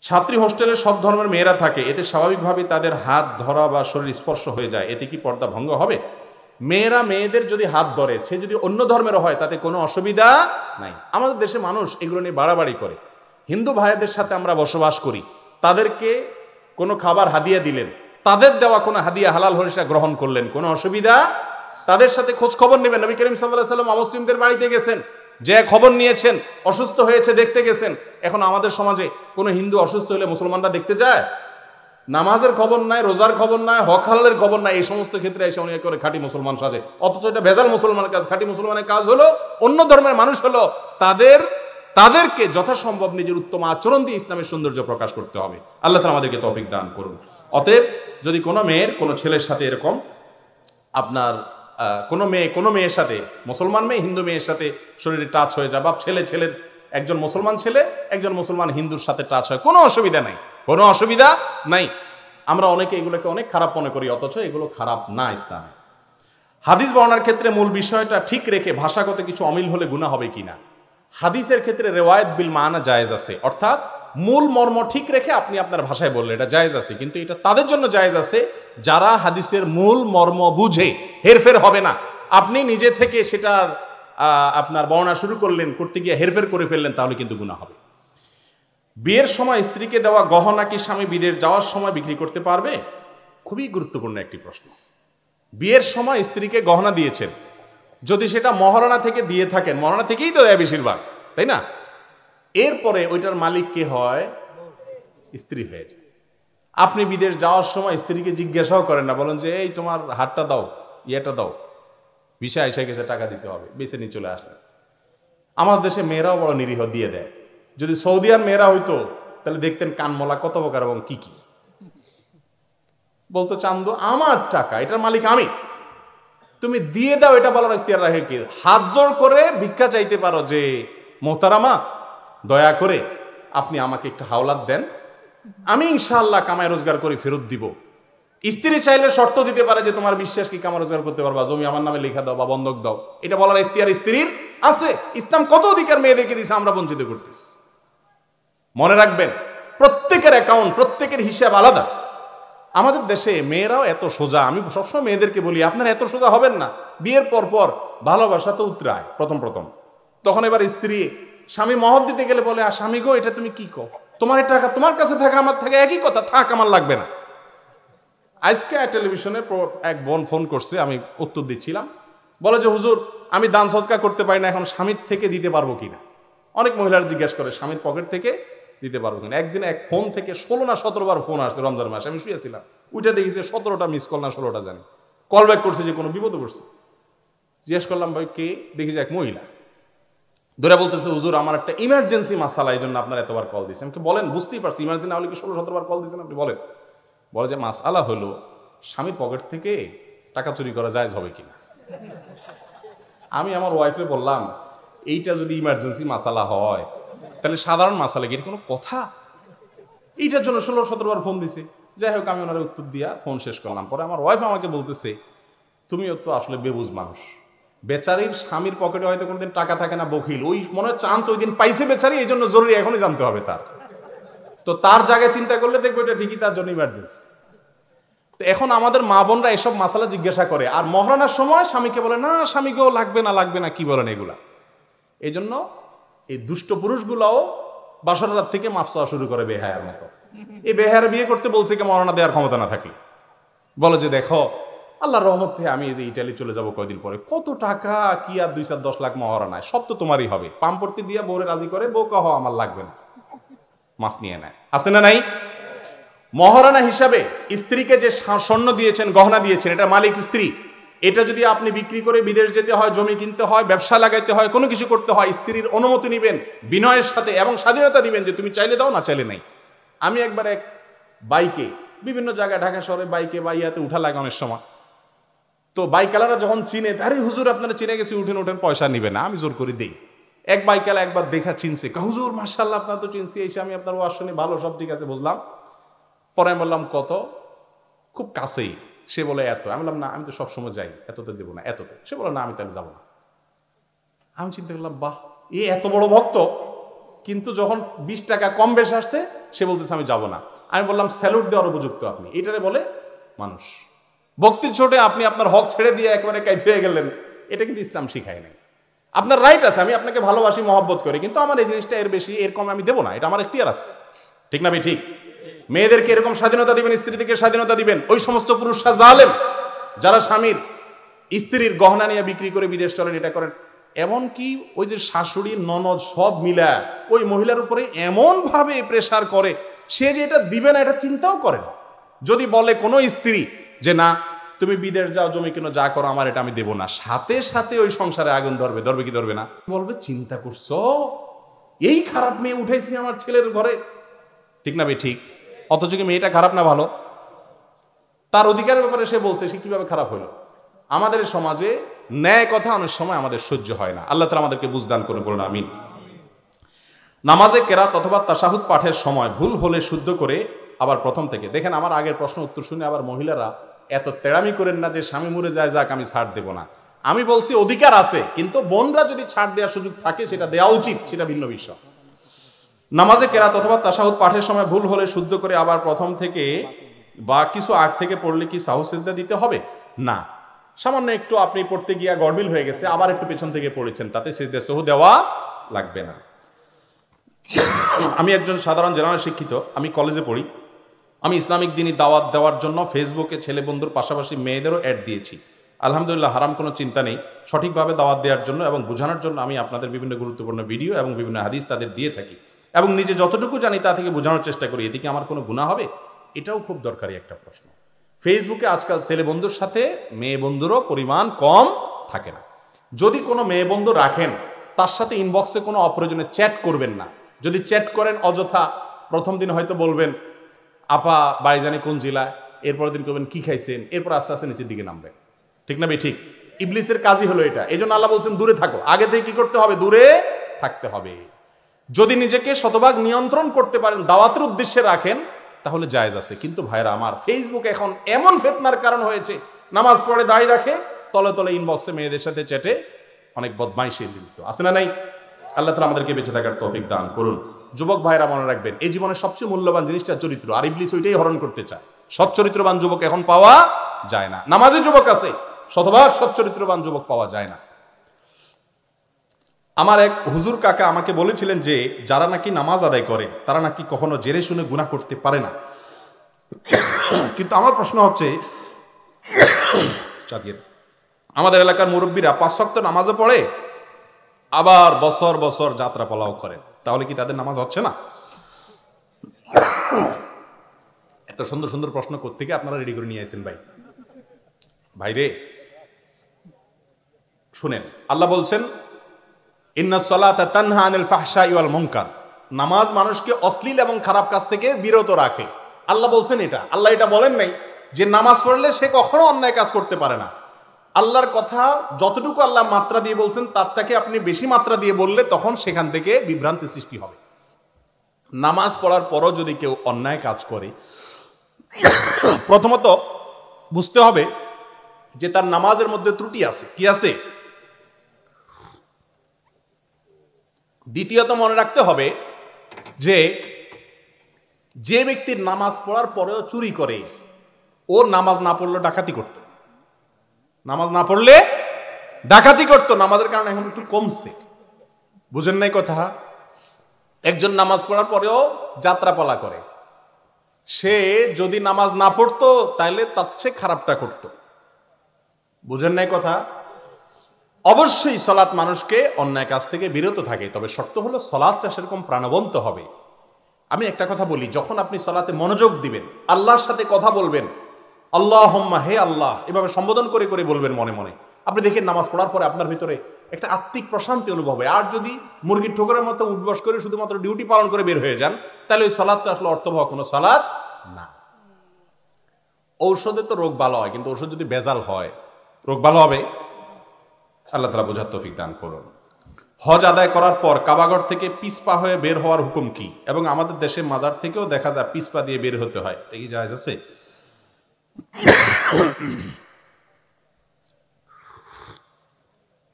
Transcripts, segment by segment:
ছাত্রী হোস্টেলে সব ধর্মের মেয়েরা থাকে, এতে স্বাভাবিকভাবেই তাদের হাত ধরা বা শরীর স্পর্শ হয়ে যায়, এতে কি পর্দা ভঙ্গ হবে? মেয়েরা মেয়েদের যদি হাত ধরে, সে যদি অন্য ধর্মেরও হয়, তাতে কোনো অসুবিধা নাই। আমাদের দেশে মানুষ এগুলো নিয়ে বাড়াবাড়ি করে। হিন্দু ভাইদের সাথে আমরা বসবাস করি, তাদেরকে কোনো খাবার হাদিয়া দিলেন, তাদের দেওয়া কোনো হাদিয়া হালাল হলে সেটা গ্রহণ করলেন, কোনো অসুবিধা। তাদের সাথে খোঁজ খবর নেবেন। নবী করিম সাল্লাল্লাহু আলাইহি ওয়াসাল্লাম অমুসলিমদের বাড়িতে গেছেন, যে খবর নিয়েছেন, অসুস্থ হয়েছে দেখতে গেছেন। এখন আমাদের সমাজে কোনো হিন্দু অসুস্থ হলে মুসলমানরা দেখতে যায়? নামাজের খবর নাই, রোজার খবর নাই, হক হালালের খবর নাই, এই সমস্ত ক্ষেত্রে এসে অনেক করে খাঁটি মুসলমান সাজে। অথচ এটা ভেজাল মুসলমানের কাজ। খাঁটি মুসলমানের কাজ হলো অন্য ধর্মের মানুষ হলো তাদেরকে যথাসম্ভব নিজের উত্তম আচরণ দিয়ে ইসলামের সৌন্দর্য প্রকাশ করতে হবে। আল্লাহ তাআলা আমাদেরকে তৌফিক দান করুন। অতএব যদি কোনো মেয়ের কোনো ছেলের সাথে এরকম আপনার কোনো মেয়ের সাথে, মুসলমান মেয়ে হিন্দু মেয়ের সাথে শরীরে টাচ হয়ে যায়, বা ছেলের একজন মুসলমান ছেলে একজন মুসলমান হিন্দুর সাথে টাচ হয়, কোনো অসুবিধা নাই, কোনো অসুবিধা নাই। আমরা অনেকে এগুলোকে অনেক খারাপ মনে করি, অথচ এগুলো খারাপ না ইসলামে। হাদিস বর্ণনার ক্ষেত্রে মূল বিষয়টা ঠিক রেখে ভাষাগত কিছু অমিল হলে গুনাহ হবে কিনা? হাদিসের ক্ষেত্রে রেওয়ায়েত বিল মানা জায়েজ আছে, অর্থাৎ মূল মর্ম ঠিক রেখে আপনি আপনার ভাষায় বললেন, এটা জায়েজ আছে। কিন্তু এটা তাদের জন্য জায়েজ আছে যারা হাদিসের মূল মর্ম বুঝে। হেরফের হবে না। আপনি নিজে থেকে সেটার আপনার বর্ণনা শুরু করলেন, করতে গিয়ে হেরফের করে ফেললেন, তাহলে কিন্তু গুনাহ হবে। বিয়ের সময় স্ত্রীকে দেওয়া গহনা কি স্বামী বিদেশ যাওয়ার সময় বিক্রি করতে পারবে? খুবই গুরুত্বপূর্ণ একটি প্রশ্ন। বিয়ের সময় স্ত্রীকে গহনা দিয়েছেন, যদি সেটা মহারণা থেকে দিয়ে থাকেন, মহারণা থেকেই তো দেয় বেশিরভাগ, তাই না? এরপরে ওইটার মালিক কে হয়? স্ত্রী হয়ে যায়। আপনি বিদেশ যাওয়ার সময় স্ত্রীকে জিজ্ঞাসাও করেন না, বলেন যে এই তোমার হাতটা দাও, ইয়েটা দাও, ভিসা এসে গেছে, টাকা দিতে হবে, বেছে নিয়ে চলে আসলেন। আমাদের দেশে মেয়েরাও বড় নিরীহ, দিয়ে দেয়। যদি সৌদি আর মেয়েরা হইতো তাহলে দেখতেন কানমলা কত প্রকার এবং কি কি বলতো, চান্দু আমার টাকা, এটার মালিক আমি, তুমি দিয়ে দাও, এটা বলার ইখতিয়ার রাখে কি? হাত জোড় করে ভিক্ষা চাইতে পারো যে মোহতারামা দয়া করে আপনি আমাকে একটু হাওলাত দেন, আমি ইনশাআল্লাহ কামাই রোজগার করে ফেরত দিব। স্ত্রী চাইলে শর্ত দিতে পারে যে তোমার বিশ্বাস কি কামাই রোজগার করতে পারবা, জমি আমার নামে লেখা দাও বা বন্ধক দাও, এটা বলার ইখতিয়ার স্ত্রীর আছে। ইসলাম কত অধিকার মেয়েদেরকে দিয়েছে, আমরা বঞ্চিত করতেছি। মনে রাখবেন, প্রত্যেকের অ্যাকাউন্ট, প্রত্যেকের হিসাব আলাদা। আমাদের দেশে মেয়েরাও এত সোজা। আমি সবসময় মেয়েদেরকে বলি, আপনারা এত সোজা হবেন না। বিয়ের পর ভালোবাসা তো উতরায় প্রথম তখন এবার স্ত্রী স্বামী মহৎ দিতে গেলে বলে, আর স্বামী গো এটা তুমি কি কো, তোমার টাকা তোমার কাছে থাকে আমার থাকে একই কথা, থাক আমার লাগবে না। আজকে টেলিভিশনে এক বোন ফোন করছে, আমি উত্তর দিচ্ছিলাম, বলে যে হুজুর আমি দান সদকা করতে পারি না, এখন স্বামীর থেকে দিতে পারবো কিনা। অনেক মহিলারা জিজ্ঞাসা করে স্বামীর পকেট থেকে দিতে পারবো কিনা। একদিন এক ফোন থেকে 16 না 17 বার ফোন আসছে রমজান মাসে। আমি শুয়েছিলাম, উঠে দেখি যে 17টা মিস কল না 16টা জানি, কল ব্যাক করছে যে কোনো বিপদে পড়ছে। জিজ্ঞেস করলাম ভাই কে, দেখি যে এক মহিলা ধরে বলতেছে, হুজুর আমার একটা ইমার্জেন্সি মাসালা, এই জন্য আপনার এতবার কল দিয়েছে। আমাকে বলেন, বুঝতেই পারছি ইমার্জেন্সি না হলে কি 16-17 বার কল দিয়েছেন আপনি, বলেন। বলে যে মাসালা হলো স্বামীর পকেট থেকে টাকা চুরি করা জায়েজ হবে কিনা। আমি আমার ওয়াইফে বললাম, এইটা যদি ইমার্জেন্সি মাসালা হয় তাহলে সাধারণ মাসালা কি কোনো কথা? এইটার জন্য 16-17 বার ফোন দিছে। যাই হোক, আমি ওনার উত্তর দিয়া ফোন শেষ করলাম। পরে আমার ওয়াইফ আমাকে বলতেছে, তুমিও তো আসলে বেবুজ মানুষ। বেচারির স্বামীর পকেটে হয়তো কোনোদিন টাকা থাকে না, বকিল, ওই মনে হয় চান্স ওই দিন পাইছে বেচারি, এই জন্য জরুরি এখনই জানতে হবে তার। তো তার জায়গায় চিন্তা করলে দেখবো এটা ঠিকই তার জন্য ইমার্জেন্সি। তো এখন আমাদের মা বোনরা এসব মাসালা জিজ্ঞাসা করে, আর মহারানার সময় স্বামীকে বলে না স্বামীকেও লাগবে না কি বলেন এগুলা। এই জন্য এই দুষ্ট পুরুষগুলাও বাসর রাত থেকে মাপ চাওয়া শুরু করে বেহায়ার মতো। এই বেহায়ার বিয়ে করতে বলছে কি মহারানা দেওয়ার ক্ষমতা না থাকলে, বলে যে দেখো আল্লাহর রহমত থেকে আমি যে ইটালি চলে যাব কয়দিন পরে, কত টাকা কি আর 2-4-10 লাখ মহারানায়, সব তো তোমারই হবে। পাম্পট্টি দিয়ে বউরে রাজি করে, বউ কহ আমার লাগবে না, মাফ নিয়ে নেয়। আছে না নাই? মহারানা হিসাবে স্ত্রীকে যে স্বর্ণ দিয়েছেন, গহনা দিয়েছেন, এটা মালিক স্ত্রী। এটা যদি আপনি বিক্রি করে বিদেশ যেতে হয়, জমি কিনতে হয়, ব্যবসা লাগাইতে হয়, কোনো কিছু করতে হয়, স্ত্রীর অনুমতি নেবেন বিনয়ের সাথে এবং স্বাধীনতা দিবেন যে তুমি চাইলে দাও, না চাইলে নাই। আমি একবার এক বাইকে বিভিন্ন জায়গায় ঢাকা শহরে বাইকে বা ইয়াতে উঠা লাগে অনেক সময়। তো বাইকালারা যখন চিনে, আরে হুজুর আপনারা চিনে গেছি, উঠেন পয়সা নিবে না, আমি জোর করে দিই। এক বাইকালা একবার দেখা চিনছে, হুজুর মাশাআল্লাহ আপনার তো চিনছি, এসে আমি আপনার ওয়াজ শুনি, ভালো, সব ঠিক আছে বুঝলাম। পরে আমি বললাম কত, খুব কাছেই। সে বলে এত। আমি বললাম না, আমি তো সবসময় যাই, এততে দেবো না, এততে। সে বলে না আমি তাহলে যাবো না। আমি চিন্তা করলাম বাহ, এ এত বড় ভক্ত, কিন্তু যখন 20 টাকা কম বেশ আসছে সে বলতেছে আমি যাব না। আমি বললাম স্যালুট দেওয়ার উপযুক্ত আপনি, এটারে বলে মানুষ। ভক্তির ছোটে আপনি আপনার হক ছেড়ে দিয়ে একেবারে কাইফ হয়ে গেলেন, এটা কিন্তু ইসলাম শিখায় নাই। আপনার রাইট আছে, আমি আপনাকে ভালোবাসি, মহব্বত করি, কিন্তু আমার এই জিনিসটা এর বেশি এর কম আমি দেবো না, এটা আমার এখতিয়ার আছে। ঠিক না ভাই? ঠিক। মেয়েদেরকে এরকম স্বাধীনতা দিবেন, স্ত্রীদেরকে স্বাধীনতা দিবেন। ওই সমস্ত পুরুষরা জালেম যারা স্বামীর স্ত্রীর গহনা নিয়ে বিক্রি করে বিদেশ চলেন, এটা করেন। এমনকি ওই যে শাশুড়ি ননদ সব মিলা ওই মহিলার উপরে এমন ভাবে প্রেসার করে, সে যে এটা দিবে না এটা চিন্তাও করে না। যদি বলে কোনো স্ত্রী যে না তুমি বিদেশ যাও, জমি কেন, যা করো, আমার এটা আমি দেবো না, সাথে সাথে ওই সংসারে আগুন ধরবে। ধরবে কি ধরবে না? বলবে চিন্তা করছো এই খারাপ মেয়ে উঠাইছি আমার ছেলের ঘরে। ঠিক না ভাই? ঠিক। অথচ কি মেয়েটা খারাপ না ভালো? তার অধিকারের ব্যাপারে সে বলছে, সে কিভাবে খারাপ হলো? আমাদের সমাজে ন্যায় কথা অনেক সময় আমাদের সহ্য হয় না। আল্লাহ তাআলা আমাদেরকে বুঝদান করুন, বলুন আমিন। নামাজে কেরাত অথবা তাশাহুদ পাঠের সময় ভুল হলে শুদ্ধ করে আবার প্রথম থেকে। দেখেন, আমার আগের প্রশ্ন উত্তর শুনে আবার মহিলারা এত তেড়ামি করেন না যে স্বামী মরে যায় যাক আমি ছাড় দেব না। আমি বলছি অধিকার আছে, কিন্তু বোনরা যদি ছাড় দেওয়ার সুযোগ থাকে সেটা দেওয়া উচিত, সেটা ভিন্ন বিষয়। নামাজে কেরাত অথবা তাশাহুদ পাঠের সময় ভুল হলে শুদ্ধ করে আবার প্রথম থেকে বা কিছু আগ থেকে পড়লে কি সাহু সিজদা দিতে হবে? না, সামান্য একটু আপনি পড়তে গিয়া গড়বিল হয়ে গেছে, আবার একটু পেছন থেকে পড়েছেন, তাতে সিজদা সাহু দেওয়া লাগবে না। আমি একজন সাধারণ জেনারেল শিক্ষিত, আমি কলেজে পড়ি। আমি ইসলামিক দিনী দাওয়াত দেওয়ার জন্য ফেসবুকে ছেলে বন্ধুর পাশাপাশি মেয়েদেরও অ্যাড দিয়েছি। আলহামদুলিল্লাহ, হারাম কোনো চিন্তা নেই। সঠিকভাবে দাওয়াত দেওয়ার জন্য এবং বোঝানোর জন্য আমি আপনাদের বিভিন্ন গুরুত্বপূর্ণ ভিডিও এবং বিভিন্ন হাদিস তাদের দিয়ে থাকি, এবং নিজে যতটুকু জানি তা থেকে বোঝানোর চেষ্টা করি। এদিকে আমার কোনো গুনাহ হবে? এটাও খুব দরকারি একটা প্রশ্ন। ফেসবুকে আজকাল ছেলে বন্ধুর সাথে মেয়ে বন্ধুরও পরিমাণ কম থাকে না। যদি কোনো মেয়ে বন্ধু রাখেন, তার সাথে ইনবক্সে কোনো অপ্রয়োজনে চ্যাট করবেন না। যদি চ্যাট করেন অযথা, প্রথম দিন হয়তো বলবেন আপা বাড়ি জানি কোন জেলায়, এরপরের দিন করবেন কি খাইছেন, এরপর আস্তে আস্তে নিচের দিকে নামবেন। ঠিক না ভাই? ঠিক। ইবলিসের কাজই হলো এটা। এই জন্য আল্লাহ বলছেন দূরে থাকো। আগে থেকে কি করতে হবে? দূরে থাকতে হবে। যদি নিজেকে শতভাগ নিয়ন্ত্রণ করতে পারেন, দাওয়াতের উদ্দেশ্যে রাখেন, তাহলে জায়েজ আছে। কিন্তু ভাইরা আমার, ফেসবুক এখন এমন ফিতনার কারণ হয়েছে, নামাজ পড়ে দাঁড়িয়ে রাখে, তলে তলে ইনবক্সে মেয়েদের সাথে চ্যাটে অনেক বদমাইশি লিপ্ত আছে না নাই? আল্লাহ তাআলা আমাদেরকে বেঁচে থাকার তৌফিক দান করুন। যুবক ভাইরা মনে রাখবেন, এই জীবনের সবচেয়ে মূল্যবান জিনিসটা চরিত্র, আর ইবলিস ওইটাই হরণ করতে চায়। সৎ চরিত্রবান যুবক এখন পাওয়া যায় না। নামাজি যুবক আছে, শতভাগ সৎ চরিত্রবান যুবক পাওয়া যায় না। আমার এক হুজুর কাকা আমাকে বলেছিলেন যে যারা নাকি নামাজ আদায় করে তারা নাকি কখনো জেনে শুনে গুনাহ করতে পারে না। কিন্তু আমার প্রশ্ন হচ্ছে, আমাদের এলাকার মুরব্বীরা 5 ওয়াক্ত নামাজও পড়ে, আবার বছর বছর যাত্রা পালাও করে, তাহলে কি তাদের নামাজ হচ্ছে না? এত সুন্দর সুন্দর প্রশ্ন কোত্থেকে আপনারা রেডি করে নিয়ে আসেন ভাইরে? শুনেন, আল্লাহ বলছেন ইন্নাস সালাতা তানহা আনিল ফাহশাই ওয়াল মুনকার। নামাজ মানুষকে অশ্লীল এবং খারাপ কাজ থেকে বিরত রাখে। আল্লাহ বলছেন এটা। আল্লাহ এটা বলেন নাই যে নামাজ পড়লে সে কখনো অন্যায় কাজ করতে পারে না। আল্লাহর কথা যতটুকু আল্লাহ মাত্রা দিয়ে বলছেন, তার থেকে আপনি বেশি মাত্রা দিয়ে বললে তখন সেখান থেকে বিভ্রান্তি সৃষ্টি হবে। নামাজ পড়ার পরও যদি কেউ অন্যায় কাজ করে, প্রথমত বুঝতে হবে যে তার নামাজের মধ্যে ত্রুটি আছে। কি আছে? দ্বিতীয়ত মনে রাখতে হবে যে যে ব্যক্তির নামাজ পড়ার পরেও চুরি করে, ওর নামাজ না পড়লে ডাকাতি করত। নামাজ না পড়লে ডাকাতি করত। নামাজের কারণে এখন একটু কমছে। বুঝেন নাই কথা? একজন নামাজ পড়ার পরেও যাত্রাপালা করে, সে যদি নামাজ না পড়তো তাহলে তার চেয়ে খারাপটা করত। বুঝেন নাই কথা? অবশ্যই সালাত মানুষকে অন্যায় কাজ থেকে বিরত থাকে, তবে শর্ত হলো সালাতটা সেরকম প্রাণবন্ত হবে। আমি একটা কথা বলি, যখন আপনি সালাতে মনোযোগ দিবেন, আল্লাহর সাথে কথা বলবেন, আল্লাহুম্মা, হে আল্লাহ, এভাবে সম্বোধন করে করে বলবেন মনে মনে, আপনি দেখেন নামাজ পড়ার পরে আপনার ভিতরে একটা আত্মিক প্রশান্তি অনুভব হয়। আর যদি মুরগির ঠোকরের মতো উঠবস করে শুধুমাত্র ডিউটি পালন করে বের হয়ে যান, তাহলে ওই সালাদটা আসলে অর্থবহ কোনো সালাদ না। ঔষধে তো রোগ ভালো হয়, কিন্তু ঔষধ যদি ভেজাল হয় রোগ ভালো হবে? আল্লাহ তাআলা বোঝার তৌফিক দান করুন। হজ আদায় করার পর কাবাগর থেকে পিছপা হয়ে বের হওয়ার হুকুম কি? এবং আমাদের দেশে মাজার থেকেও দেখা যায় পিছপা দিয়ে বের হতে হয়, এটা কি জায়েজ আছে?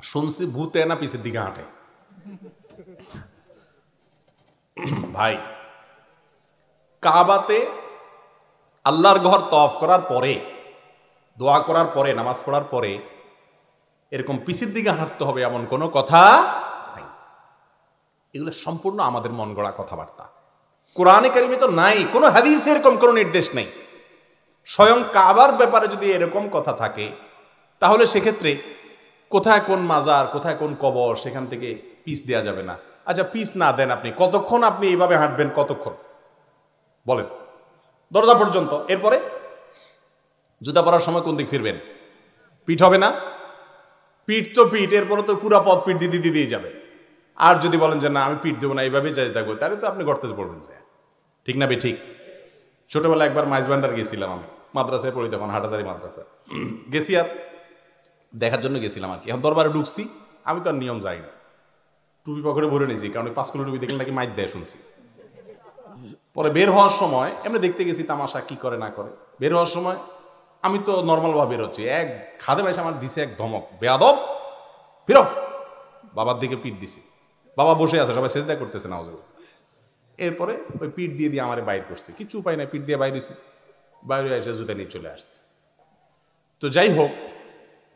শুনছি ভূতে না পিছের দিকে হাঁটে। ভাই, কাবাতে আল্লাহর ঘর তওয়াফ করার পরে, দোয়া করার পরে, নামাজ পড়ার পরে এরকম পিছের দিকে হাঁটতে হবে এমন কোনো কথা নাই। এগুলো সম্পূর্ণ আমাদের মন গড়া কথাবার্তা। কোরআনে কারিমে তো নাই, কোনো হাদিসে এরকম কোনো নির্দেশ নেই। স্বয়ং কাবার ব্যাপারে যদি এরকম কথা থাকে, তাহলে সেক্ষেত্রে কোথায় কোন মাজার, কোথায় কোন কবর, সেখান থেকে পিস দেওয়া যাবে না। আচ্ছা, পিস না দেন, আপনি কতক্ষণ আপনি এইভাবে হাঁটবেন? কতক্ষণ বলেন? দরজা পর্যন্ত। এরপরে জুতা পরার সময় কোন দিক ফিরবেন? পিঠ হবে না? পিঠ তো পিঠ, এরপরে তো পুরা পথ পিঠ দিয়ে দিয়ে যাবে। আর যদি বলেন যে না আমি পিঠ দেবো না, এইভাবে যাই থাকবো, তাহলে তো আপনি গর্তে পড়বেন। যে ঠিক না বে ঠিক? ছোটবেলায় একবার মাইজবান্ডার গেছিলাম আমি, মাদ্রাসায় পড়ি তখন, হাটাজারি মাদ্রাসা গেছি, আর দেখার জন্য গেছিলাম আর কি। এখন দরবারে ঢুকছি, আমি তো আর নিয়ম যাই না, টুপি পকেটে ভরে নিয়েছি, কারণ 5 কিলো টুপি দেখলে নাকি মাইর দেয় শুনছি। পরে বের হওয়ার সময় এমনি দেখতে গেছি তামাশা কি করে না করে। বের হওয়ার সময় আমি তো নর্মালভাবে বের হচ্ছি, এক খাদে ভাই আমার দিছে এক ধমক, বেয়াদব ফিরো। বাবার দিকে পিঠ দিছি, বাবা বসে আছে, সবাই সেজদা করতেছে না। এরপরে ওই পিঠ দিয়ে দিয়ে আমারে বাইর করছে, কিছু উপায় নাই, পিঠ দিয়ে বাইর হয়েছি। বাইরে এসে জুতা নিয়ে চলে আসছে। তো যাই হোক,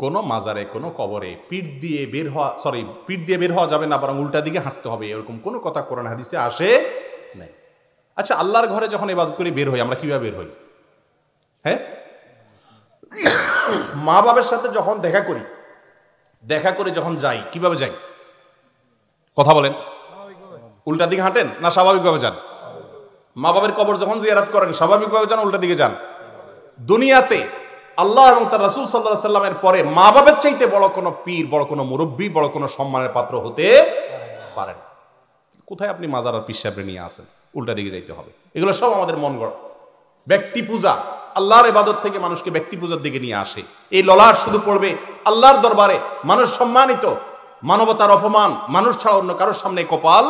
কোনো মাজারে, কোনো কবরে পিঠ দিয়ে বের হওয়া যাবে না, বরং উল্টা দিকে হাঁটতে হবে, এরকম কোনো কথা কোরআন হাদিসে আসে নাই। আচ্ছা, আল্লাহর ঘরে যখন ইবাদত করে বের হই, আমরা কিভাবে বের হই? হ্যাঁ, মা বাবার সাথে যখন দেখা করে যখন যাই, কিভাবে যাই? কথা বলেন। উল্টা দিকে হাঁটেন না স্বাভাবিকভাবে যান? মা বাবার কবর যখন জিয়ারত করেন, স্বাভাবিকভাবে যান, উল্টা দিকে যান? দুনিয়াতে আল্লাহ এবং তার রাসূল সাল্লাল্লাহু আলাইহি সাল্লামের পরে মা বাবার চাইতে বড় কোনো পীর, বড় কোনো মুরব্বী, বড় কোনো সম্মানের পাত্র হতে পারে না। কোথায় আপনি মাজার আর পীর সাহেবরে নিয়ে আসেন? উল্টা দিকে যাইতে হবে। এগুলো সব আমাদের মন গড়া ব্যক্তি পূজা। আল্লাহর ইবাদত থেকে মানুষকে ব্যক্তি পূজার দিকে নিয়ে আসে। এই ললাট শুধু পড়বে আল্লাহর দরবারে, মানুষ সম্মানিত, মানবতার অপমান, মানুষ ছাড়া অন্য কারোর সামনে কপাল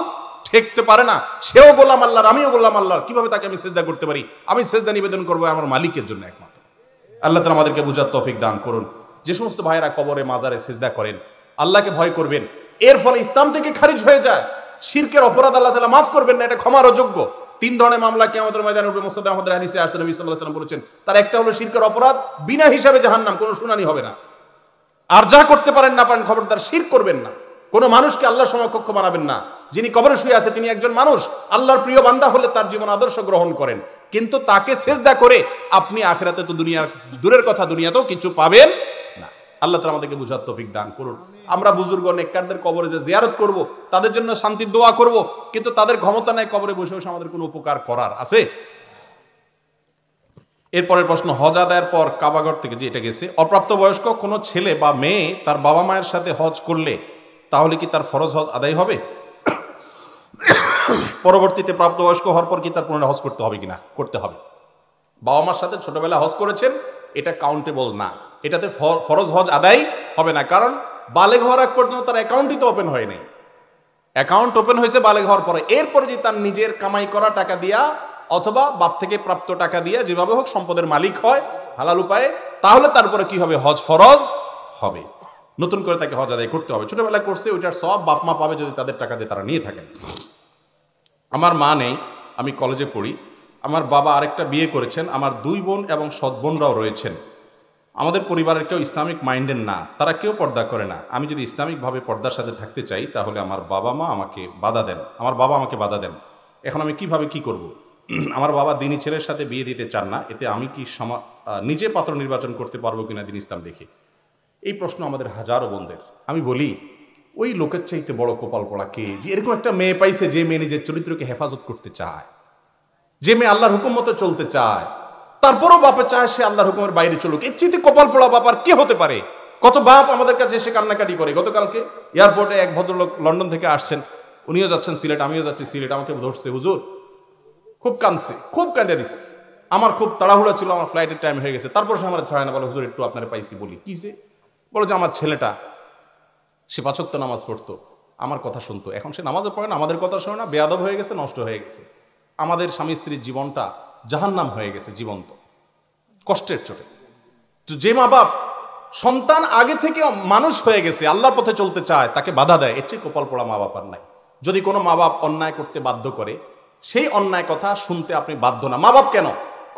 ঠেকতে পারে না। সেও গোলাম আল্লাহর, আমিও গোলাম আল্লাহর। কিভাবে তাকে আমি সেজদা করতে পারি? আমি সেজদা নিবেদন করবো আমার মালিকের জন্য একমাত্র। আল্লাহ তাআলা আমাদেরকে বুঝার তৌফিক দান করুন। যে সমস্ত ভাইয়েরা কবরে মাজারে সেজদা করেন, আল্লাহকে ভয় করবেন। এর ফলে ইসলাম থেকে খারিজ হয়ে যায়, শিরকের অপরাধ আল্লাহ তাআলা মাফ করবেন না, এটা ক্ষমার অযোগ্য। 3 ধরনের মামলা কিয়ামতের ময়দানে উঠবে। মুসনাদ আহমদের হাদিসে আসছে, নবী সাল্লাল্লাহু আলাইহি ওয়াসাল্লাম বলেছেন, তার একটা হলো শিরকের অপরাধ, বিনা হিসাবে জাহান্নাম, কোনো শুনানি হবে না। আর যা করতে পারেন না পারেন, খবরদার শিরক করবেন না। কোনো মানুষকে আল্লাহর সমকক্ষ বানাবেন না। যিনি কবরে শুয়ে আছে তিনি একজন মানুষ, আল্লাহর প্রিয় বান্দা হলে তার জীবন আদর্শ গ্রহণ করেন, কিন্তু তাকে সেজদা করে আপনি আখিরাতে তো দুনিয়ার দূরের কথা, দুনিয়াতেও কিছু পাবেন না। আল্লাহ তাআলা আমাদেরকে বুঝার তৌফিক দান করুন। আমরা বুজুর্গ নেককারদের কবরে যে জিয়ারত করব, তাদের জন্য শান্তির দোয়া করব, কিন্তু তাদের ক্ষমতা নাই কবরে বসে বসে আমাদের কোনো উপকার করার আছে? এরপরের প্রশ্ন, হজ আদায়ের পর কাবাঘর থেকে যে এটা গেছে, অপ্রাপ্তবয়স্ক কোনো ছেলে বা মেয়ে তার বাবা মায়ের সাথে হজ করলে তাহলে কি তার ফরজ হজ আদায় হবে? পরবর্তীতে প্রাপ্তবয়স্ক হওয়ার পর কি তার পুনরায় হজ করতে হবে কিনা? করতে হবে। বাবা মার সাথে ছোটবেলায় হজ করেছেন, এটা কাউন্টেবল না, এটাতে ফরজ হজ আদায় হবে না। কারণ বালেগ হওয়ার আগ পর্যন্ত তার অ্যাকাউন্টই তো ওপেন হয় নাই। অ্যাকাউন্ট ওপেন হয়েছে বালেগ হওয়ার পরে। এরপরে যদি তার নিজের কামাই করা টাকা দিয়া অথবা বাপ থেকে প্রাপ্ত টাকা দিয়া যেভাবে হোক সম্পদের মালিক হয় হালাল উপায়ে, তাহলে তারপরে কি হবে? হজ ফরজ হবে। নতুন করে তাকে হজ আদায় করতে হবে। ছোটবেলায় করছে, ওইটার সব বাপ মা পাবে যদি তাদের টাকা দিয়ে তারা নিয়ে থাকেন। আমার মা নেই, আমি কলেজে পড়ি। আমার বাবা আরেকটা বিয়ে করেছেন। আমার 2 বোন এবং সৎ বোনরাও রয়েছেন। আমাদের পরিবারের কেউ ইসলামিক মাইন্ডের না, তারা কেউ পর্দা করে না। আমি যদি ইসলামিকভাবে পর্দার সাথে থাকতে চাই তাহলে আমার বাবা আমাকে বাধা দেন। এখন আমি কিভাবে কি করব? আমার বাবা দিনী ছেলের সাথে বিয়ে দিতে চান না, এতে আমি কি নিজে পাত্র নির্বাচন করতে পারবো কিনা দিন ইসলাম দেখে? এই প্রশ্ন আমাদের হাজারো বোনদের। আমি বলি, ওই লোকের চাইতে বড় কপাল পড়া কে যে এরকম একটা মেয়ে পাইছে, যে মেয়ে নিজের চরিত্রকে হেফাজত করতে চায়, যে মেয়ে আল্লাহর হুকুম মতো চলতে চায়, তারপরও বাপে চায় সে আল্লাহর হুকুমের বাইরে চলুক। এর চাইতে কপাল পড়া বাপ আর কে হতে পারে? কত বাপ আমাদের কাছে এসে কান্নাকাটি করে। গতকালকে এয়ারপোর্টে এক ভদ্রলোক লন্ডন থেকে আসছেন, উনিও যাচ্ছেন সিলেট, আমিও যাচ্ছি সিলেট। আমাকে ধরছে, হুজুর খুব কাঁদছে, খুব কাঁদে দিস। আমার খুব তাড়াহুড়া ছিল, আমার ফ্লাইটের টাইম হয়ে গেছে। তারপর সে আমার ছাড়ে না, বলে হুজুর একটু আপনারা পাইছি। বলি কি যে? বলো যে আমার ছেলেটা, সে 5 ওয়াক্ত নামাজ পড়তো, আমার কথা শুনতো, এখন সে নামাজও পড়ে না, আমাদের কথা শোনে না, বেয়াদব হয়ে গেছে, নষ্ট হয়ে গেছে। আমাদের স্বামী স্ত্রীর জীবনটা জাহান্নাম হয়ে গেছে, জীবন্ত কষ্টের চোটে। তো যে মা বাপ সন্তান আগে থেকে মানুষ হয়ে গেছে, আল্লাহর পথে চলতে চায়, তাকে বাধা দেয়, এর চেয়ে কপাল পড়া মা বাপ আর নাই। যদি কোনো মা বাপ অন্যায় করতে বাধ্য করে, সেই অন্যায় কথা শুনতে আপনি বাধ্য না। মা বাপ কেন,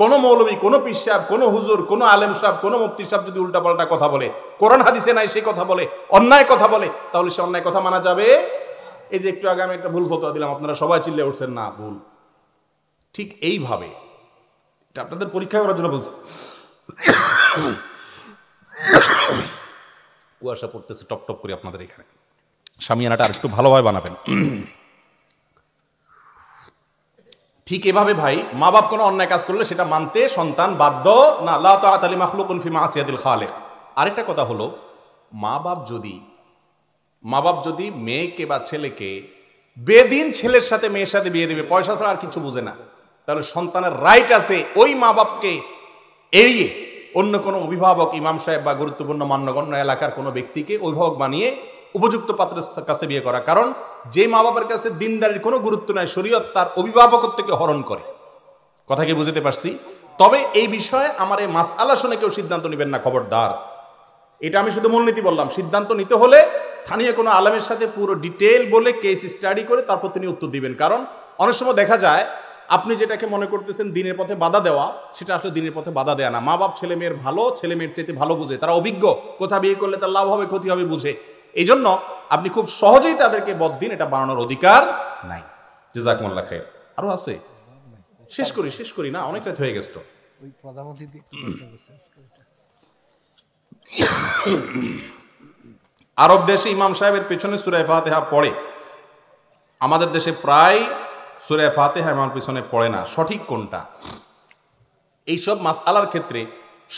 কোনো মৌলবী, কোনো পীর সাহেব, কোনো হুজুর, কোনো আলেম সাহেব, কোনো মুফতি সাহেব যদি উল্টাপাল্টা কথা বলে, কোরআন হাদিসে নাই সেই কথা বলে, অন্যায় কথা বলে, তাহলে সে অন্যায় কথা মানা যাবে? এই যে একটু আগে আমি একটা ভুল ফতোয়া দিলাম, আপনারা সবাই চিল্লে উঠছেন না ভুল, ঠিক এইভাবে এটা আপনাদের পরীক্ষা করার জন্য বলছি। কুয়াশা পড়তেছে টপ টপ করে আপনাদের এখানে, শামিয়ানাটা আর একটু ভালোভাবে বানাবেন। ঠিক এভাবে ভাই, মা বাপ কোনো অন্যায় কাজ করলে সেটা মানতে সন্তান বাধ্য না। লা তাআতা লি মাখলুকিন ফি মাসিয়াতিল খালিক। আরেকটা কথা হলো, মা বাপ যদি মেয়েকে বা ছেলেকে বেদিন ছেলের সাথে মেয়ের সাথে বিয়ে দেবে, পয়সা ছাড়া আর কিছু বুঝে না, তাহলে সন্তানের রাইট আছে ওই মা বাপকে এড়িয়ে অন্য কোনো অভিভাবক, ইমাম সাহেব বা গুরুত্বপূর্ণ মান্যগণ্য এলাকার কোনো ব্যক্তিকে অভিভাবক বানিয়ে উপযুক্ত পাত্রের কাছে বিয়ে করা। কারণ যে মা বাবার কাছে দিনদারির কোনো গুরুত্ব নাই, শরীয়ত তার অভিভাবকত্ব থেকে হরণ করে। কথা কি বুঝতে পারছি? তবে এই বিষয়ে আমার এই মাসআলা শুনে কেউ সিদ্ধান্ত নেবেন না, খবরদার। এটা আমি শুধু মূলনীতি বললাম। সিদ্ধান্ত নিতে হলে স্থানীয় কোনো আলেমের সাথে পুরো ডিটেল বলে কেস স্টাডি করে তারপর তিনি উত্তর দিবেন। কারণ অনেক সময় দেখা যায় আপনি যেটাকে মনে করতেছেন দিনের পথে বাধা দেওয়া, সেটা আসলে দিনের পথে বাধা দেয়া না। মা বাপ ছেলে মেয়ের ভালো, ছেলে মেয়ের চাইতে ভালো বুঝে, তারা অভিজ্ঞ, কোথা বিয়ে করলে তার লাভ হবে ক্ষতি হবে বুঝে। এই জন্য আপনি খুব সহজেই তাদেরকে বদ্দিন এটা বানানোর অধিকার নাই। জাযাকুমুল্লাহ খাইর। আরো আছে, শেষ করি না, অনেক রাত হয়ে গেছে তো। আরব দেশে ইমাম সাহেবের পেছনে সূরা ফাতিহা পড়ে, আমাদের দেশে প্রায় সূরা ফাতিহা ইমামের পেছনে পড়ে না। সঠিক কোনটা? এইসব মাসআলার ক্ষেত্রে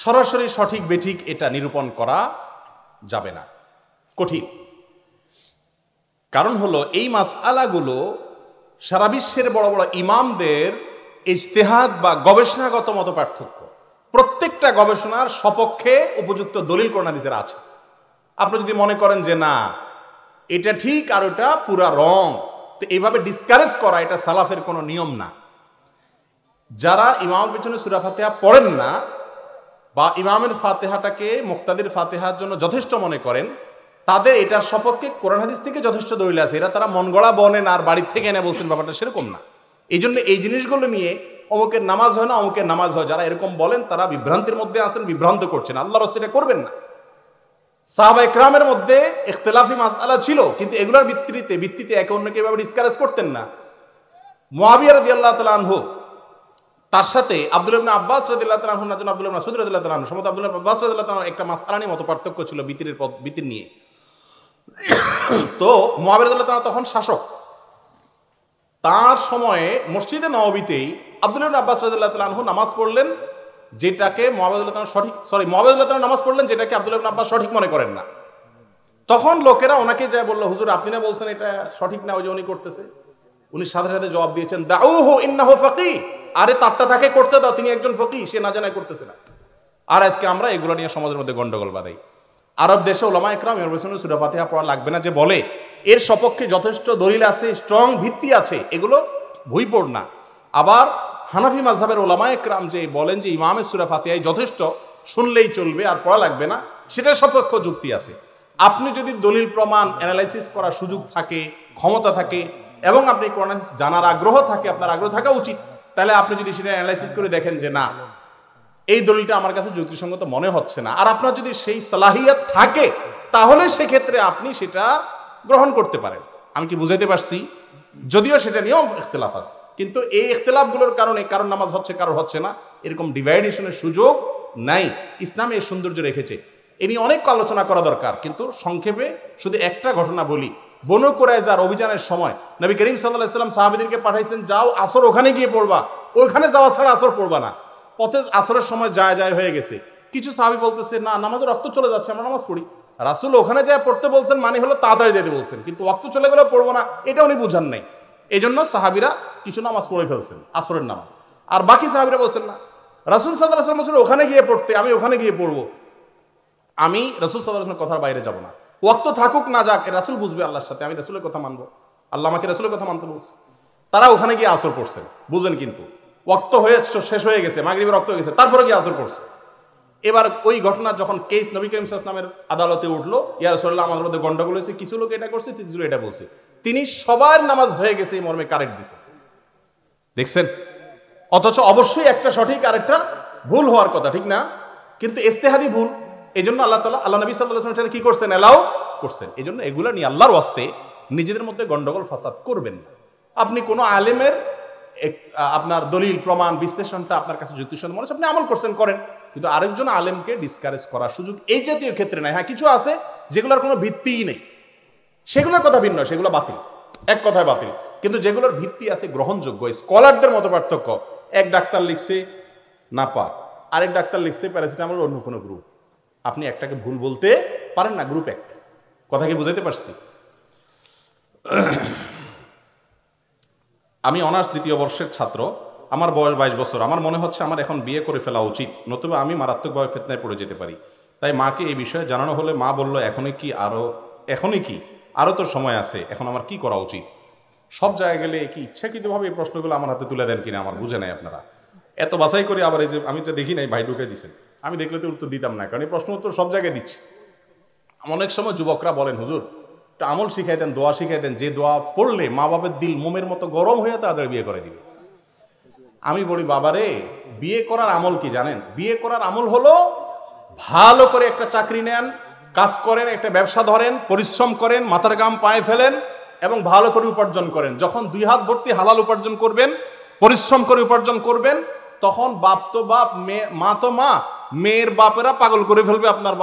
সরাসরি সঠিক বেঠিক এটা নিরূপণ করা যাবে না, কঠিন। কারণ হলো এই মাসআলাগুলো সারা বিশ্বের বড় বড় ইমামদের ইজতিহাদ বা গবেষণাগত মত পার্থক্য, প্রত্যেকটা গবেষণার সপক্ষে উপযুক্ত দলিল কোরআন হাদিসের আছে। আপনি যদি মনে করেন যে না এটা ঠিক আর ওটা পুরা রং, তো এইভাবে ডিসকারেজ করা এটা সালাফের কোনো নিয়ম না। যারা ইমামের পেছনে সূরা ফাতিহা পড়েন না বা ইমামের ফাতিহাটাকে মুক্তাদির ফাতিহার জন্য যথেষ্ট মনে করেন, তাদের এটার সপক্ষে কোরআন হাদিস থেকে যথেষ্ট দলিল আছে। এরা তারা মন গড়া বনেন আর বাড়ির থেকে এনে বলছেন, ব্যাপারটা সেরকম না। এই জন্য এই জিনিসগুলো নিয়ে অমুকের নামাজ হয় না, অমুকের নামাজ হয়, যারা এরকম বলেন তারা বিভ্রান্তির মধ্যে আছেন, বিভ্রান্ত করছেন। আল্লাহর রাস্তায় এটা করবেন না। সাহাবা ইকরামের মধ্যে ইখতিলাফি মাসআলা ছিল, কিন্তু এগুলোর ভিত্তিতে একে অন্যকে এভাবে ডিসকারেজ করতেন না। মুআবিয়া রাদিয়াল্লাহু তাআলা আনহু, তার সাথে আব্দুল্লাহ ইবনে আব্বাস রাদিয়াল্লাহু তাআলা আনহু, নাজন আব্দুল্লাহ ইবনে মাসউদ রাদিয়াল্লাহু তাআলা আনহু, সমত আব্দুল্লাহ ইবনে আব্বাস রাদিয়াল্লাহু তাআলা একটা মাসআলা নিয়ে মতপার্থক্য ছিল বিতির নিয়ে। তো মুআবিয়া রাদিয়াল্লাহু তাআলা তখন শাসক। তার সময়ে মসজিদে নববীতেই আব্দুল্লাহ ইবনে আব্বাস রাদিয়াল্লাহু তাআলা আনহু নামাজ পড়লেন যেটাকে মুআবিয়া রাদিয়াল্লাহু তাআলা নামাজ পড়লেন যেটাকে আব্দুল্লাহ ইবনে আব্বাস সঠিক মনে করেন না। তখন লোকেরা ওনাকে যায় বলল, হুজুর আপনি না বলছেন এটা সঠিক না, ওই যে উনি করতেছে। উনি সাথে সাথে জবাব দিয়েছেন, দাউহু ইন্নাহু ফাকিহ। আরে তারটা তাকে করতে দাও, তিনি একজন ফকিহ, সে না জানায় করতেছে না। আর আজকে আমরা এগুলো নিয়ে সমাজের মধ্যে গন্ডগোল বাঁধাই। আরব দেশে উলামা ইকরাম এর পেছনে সূরা ফাতিহা পড়া লাগবে না যে বলে, এর সপক্ষে যথেষ্ট দলিল আছে, স্ট্রং ভিত্তি আছে, এগুলো ভুইপড় না। আবার হানাফি মাযহাবের উলামা ইকরাম যে বলেন যে ইমামের সূরা ফাতিহাই যথেষ্ট, শুনলেই চলবে আর পড়া লাগবে না, সেটার সপক্ষ যুক্তি আছে। আপনি যদি দলিল প্রমাণ অ্যানালাইসিস করার সুযোগ থাকে, ক্ষমতা থাকে এবং আপনি কোরআন হাদিস জানার আগ্রহ থাকে, আপনার আগ্রহ থাকা উচিত, তাহলে আপনি যদি সেটা অ্যানালাইসিস করে দেখেন যে না এই দলিলটা আমার কাছে যুক্তিসঙ্গত মনে হচ্ছে না, আর আপনার যদি সেই সালাহিয়াত থাকে, তাহলে সেক্ষেত্রে আপনি সেটা গ্রহণ করতে পারেন। আমি কি বুঝাইতে পারছি? যদিও সেটা নিয়েও ইখতিলাফ আছে, কিন্তু এই ইখতিলাফগুলোর কারণে কারোর নামাজ হচ্ছে কারোর হচ্ছে না, এরকম ডিভাইডেশনের সুযোগ নাই। ইসলাম এর সৌন্দর্য রেখেছে, এ নিয়ে অনেক আলোচনা করা দরকার, কিন্তু সংক্ষেপে শুধু একটা ঘটনা বলি। বনু কুরাইজার অভিযানের সময় নবী করিম সাল্লাল্লাহু আলাইহি ওয়াসাল্লাম সাহাবীদেরকে পাঠাইছেন, যাও আসর ওখানে গিয়ে পড়বা, ওইখানে যাওয়া ছাড়া আসর পড়বা না। পথে আসরের সময় যায় হয়ে গেছে, কিছু সাহাবী বলতেছে না নামাজের রক্ত চলে যাচ্ছে, আমরা নামাজ পড়ি। রাসূল ওখানে যায় পড়তে বলছেন, মানে হলো তাড়াতাড়ি যেতে বলছেন, কিন্তু ওয়াক্ত চলে গেলেও পড়বো না, এটা উনি বুঝান নাই। এই জন্য সাহাবীরা কিছু নামাজ পড়ে ফেলছেন, আসরের নামাজ, আর বাকি সাহাবীরা বলছেন না, রাসূল সাল্লাল্লাহু আলাইহি ওয়াসাল্লাম বলছেন ওখানে গিয়ে পড়তে, আমি ওখানে গিয়ে পড়বো, আমি রাসূল সাল্লাল্লাহু আলাইহি ওয়াসাল্লামের কথার বাইরে যাব না। ওয়াক্ত থাকুক না যাক, রাসূল বুঝবে আল্লাহর সাথে, আমি রাসূলের কথা মানবো, আল্লাহ আমাকে রাসূলের কথা মানতে বলছে। তারা ওখানে গিয়ে আসর পড়ছেন, বুঝেন, কিন্তু ওয়াক্ত হয়ে শেষ হয়ে গেছে, মাগরিবের রক্ত হয়ে গেছে, তারপরে গিয়ে আসর পড়ছে। এবার ওই ঘটনা যখন কেস নবী করিম সাল্লাল্লাহু আলাইহি ওয়াসাল্লামের আদালতে উঠলো, ইয়া রাসূলুল্লাহ আমাদের মধ্যে গন্ডগোল হয়েছে, কিছু লোক এটা করছে, কিছু লোক এটা বলছে, তিনি সবার নামাজ হয়ে গেছে এই মর্মে কারেক্ট দিছে। দেখছেন? অথচ অবশ্যই একটা সঠিক আর একটা ভুল হওয়ার কথা, ঠিক না? কিন্তু ইজতিহাদি ভুল। এই জন্য আল্লাহ নবী সাল্লাল্লাহু আলাইহি ওয়াসাল্লাম কি করছেন? এলাও করছেন। এই জন্য এগুলা নিয়ে আল্লাহর ওয়াস্তে নিজেদের মধ্যে গন্ডগোল ফাসাদ করবেন না। আপনি কোনো আলেমের আপনার দলিল প্রমাণ বিশ্লেষণটা আপনার কাছে যুক্তিসঙ্গত মনে হচ্ছে, আপনি আমল করছেন, করেন, কিন্তু আরেকজন আলেমকে ডিসকারেজ করার সুযোগ এই জাতীয় ক্ষেত্রে নাই। হ্যাঁ, কিছু আছে যেগুলোর কোনো ভিত্তিই নেই, সেগুলোর কথা ভিন্ন, সেগুলো বাতিল, এক কথায় বাতিল। কিন্তু যেগুলোর ভিত্তি আছে গ্রহণযোগ্য, স্কলারদের মতো পার্থক্য। এক ডাক্তার লিখছে নাপা, আরেক ডাক্তার লিখছে প্যারাসিটামল অন্য কোনো গ্রুপ, আপনি একটাকে ভুল বলতে পারেন না, গ্রুপ এক। কথা কি বুঝাইতে পারছি? আমি অনার্স দ্বিতীয় বর্ষের ছাত্র, আমার বয়স 22 বছর। আমার মনে হচ্ছে আমার এখন বিয়ে করে ফেলা উচিত, নতুবা আমি মারাত্মকভাবে ফিতনায় পড়ে যেতে পারি। তাই মাকে এই বিষয়ে জানানো হলে মা বলল, এখনই কি আরও তো সময় আছে, এখন আমার কি করা উচিত? সব জায়গায় গেলে কি ইচ্ছাকৃতভাবে এই প্রশ্নগুলো আমার হাতে তুলে দেন কিনা আমার বুঝে নাই আপনারা। এত বাছাই করে আবার এই যে আমি তো দেখি নাই, ভাই ঢুকে দিছেন, আমি দেখলে তো উত্তর দিতাম না, কারণ এই প্রশ্ন উত্তর সব জায়গায় দিচ্ছি। অনেক সময় যুবকরা বলেন, হুজুর একটা আমল শিখাই দেন, দোয়া শিখাই দেন, যে দোয়া পড়লে মা বাবার দিল মোমের মতো গরম হয়ে তাদের বিয়ে করে দিবে। আমি বলি, বাবারে, বিয়ে করার আমল কি জানেন? বিয়ে করার আমল হলো ভালো করে একটা চাকরি নেন, কাজ করেন, একটা ব্যবসা ধরেন, পরিশ্রম করেন, মাথার ঘাম পায়ে ফেলেন এবং ভালো করে উপার্জন করেন। যখন 2 হাত ভর্তি হালাল উপার্জন করবেন, পরিশ্রম করে উপার্জন করবেন, তখন বাপ তো বাপ, মা তো মা, মেয়ের বাপেরা পাগল করে ফেলবে আপনার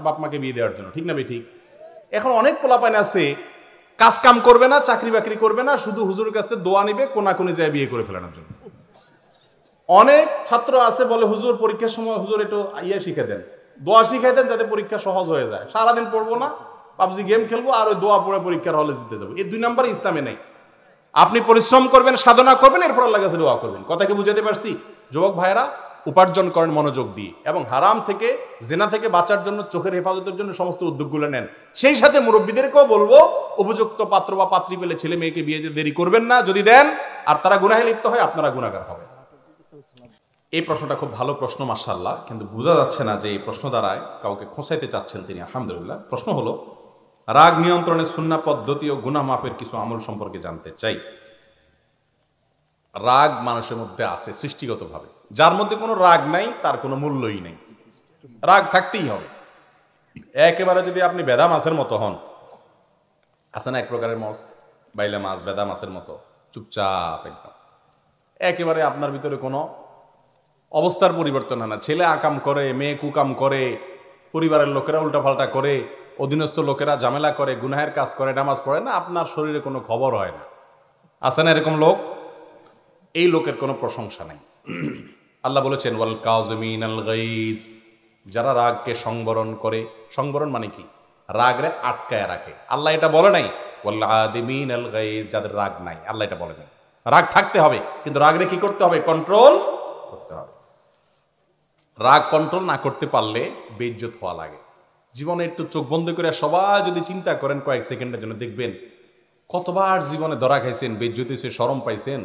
বাপ মাকে বিয়ে দেওয়ার জন্য, ঠিক না বে ঠিক? এখন অনেক পোলাপাইন আছে, কাজ কাম করবে না, চাকরি বাকরি করবে না, শুধু হুজুরের কাছে দোয়া নিবে কোনাকুনি যায় বিয়ে করে ফেলানোর জন্য। অনেক ছাত্র আছে বলে, হুজুর পরীক্ষার সময় হুজুর একটু শিখে দেন, দোয়া শিখাই দেন, যাতে পরীক্ষা সহজ হয়ে যায়। সারাদিন পড়বো না, পাবজি গেম খেলবো আর ওই দোয়া পড়ে পরীক্ষার হলে জিতে যাবো। এই 2 নাম্বার ইসলামে নেই। আপনি পরিশ্রম করবেন, সাধনা করবেন, এরপর আল্লাহর কাছে দোয়া করবেন। কথা কি বুঝাতে পারছি? যুবক ভাইরা, উপার্জন করেন মনোযোগ দিয়ে এবং হারাম থেকে, জেনা থেকে বাঁচার জন্য, চোখের হেফাজতের জন্য সমস্ত উদ্যোগগুলো নেন। সেই সাথে মুরব্বীদেরকেও বলবো, উপযুক্ত পাত্র বা পাত্রী পেলে ছেলে মেয়েকে বিয়েতে দেরি করবেন না। যদি দেন আর তারা গুনাহে লিপ্ত হয়, আপনারা গুনাহগার হবেন। এই প্রশ্নটা খুব ভালো প্রশ্ন, মাশাআল্লাহ, কিন্তু বোঝা যাচ্ছে না যে এই প্রশ্ন দ্বারায় কাউকে খোঁচাইতে চাচ্ছেন তিনি। আলহামদুলিল্লাহ। প্রশ্ন হলো, রাগ নিয়ন্ত্রণের সুন্নাহ পদ্ধতি ও গুনাহ মাফের কিছু আমল সম্পর্কে জানতে চাই। রাগ মানুষের মধ্যে আছে সৃষ্টিগতভাবে। যার মধ্যে কোনো রাগ নাই তার কোনো মূল্যই নেই। রাগ থাকতেই হবে। একেবারে যদি আপনি বেদা মাছের মতো হন, আছে না এক প্রকারের মাছ, বাইলা মাছ, বেদা মাছের মতো চুপচাপ একদম, একেবারে আপনার ভিতরে কোনো অবস্থার পরিবর্তন হয় না। ছেলে আকাম করে, মেয়ে কুকাম করে, পরিবারের লোকেরা উল্টাপাল্টা করে, অধীনস্থ লোকেরা ঝামেলা করে, গুনাহের কাজ করে, নামাজ পড়ে না, আপনার শরীরে কোনো খবর হয় না। আছে না এরকম লোক? এই লোকের কোনো প্রশংসা নেই। আল্লাহ বলেছেন, ওয়াল কাযিমিনাল গাইজ, যারা রাগকে সংবরণ করে। সংবরণ মানে কি? রাগরে আটকায় রাখে। আল্লাহ এটা বলে নাই ওয়াল আদিমিনাল গাইজ, যাদের রাগ নাই। আল্লাহ এটা বলে নাই। রাগ থাকতে হবে, কিন্তু রাগরে কি করতে হবে? কন্ট্রোল করতে হবে। রাগ কন্ট্রোল না করতে পারলে বেইজ্জত হওয়া লাগে। জীবনে একটু চোখ বন্ধ করে সবাই যদি চিন্তা করেন কয়েক সেকেন্ডের জন্য, দেখবেন কতবার জীবনে ধরা খাইছেন, বেইজ্জত হইছে, শরম পাইছেন,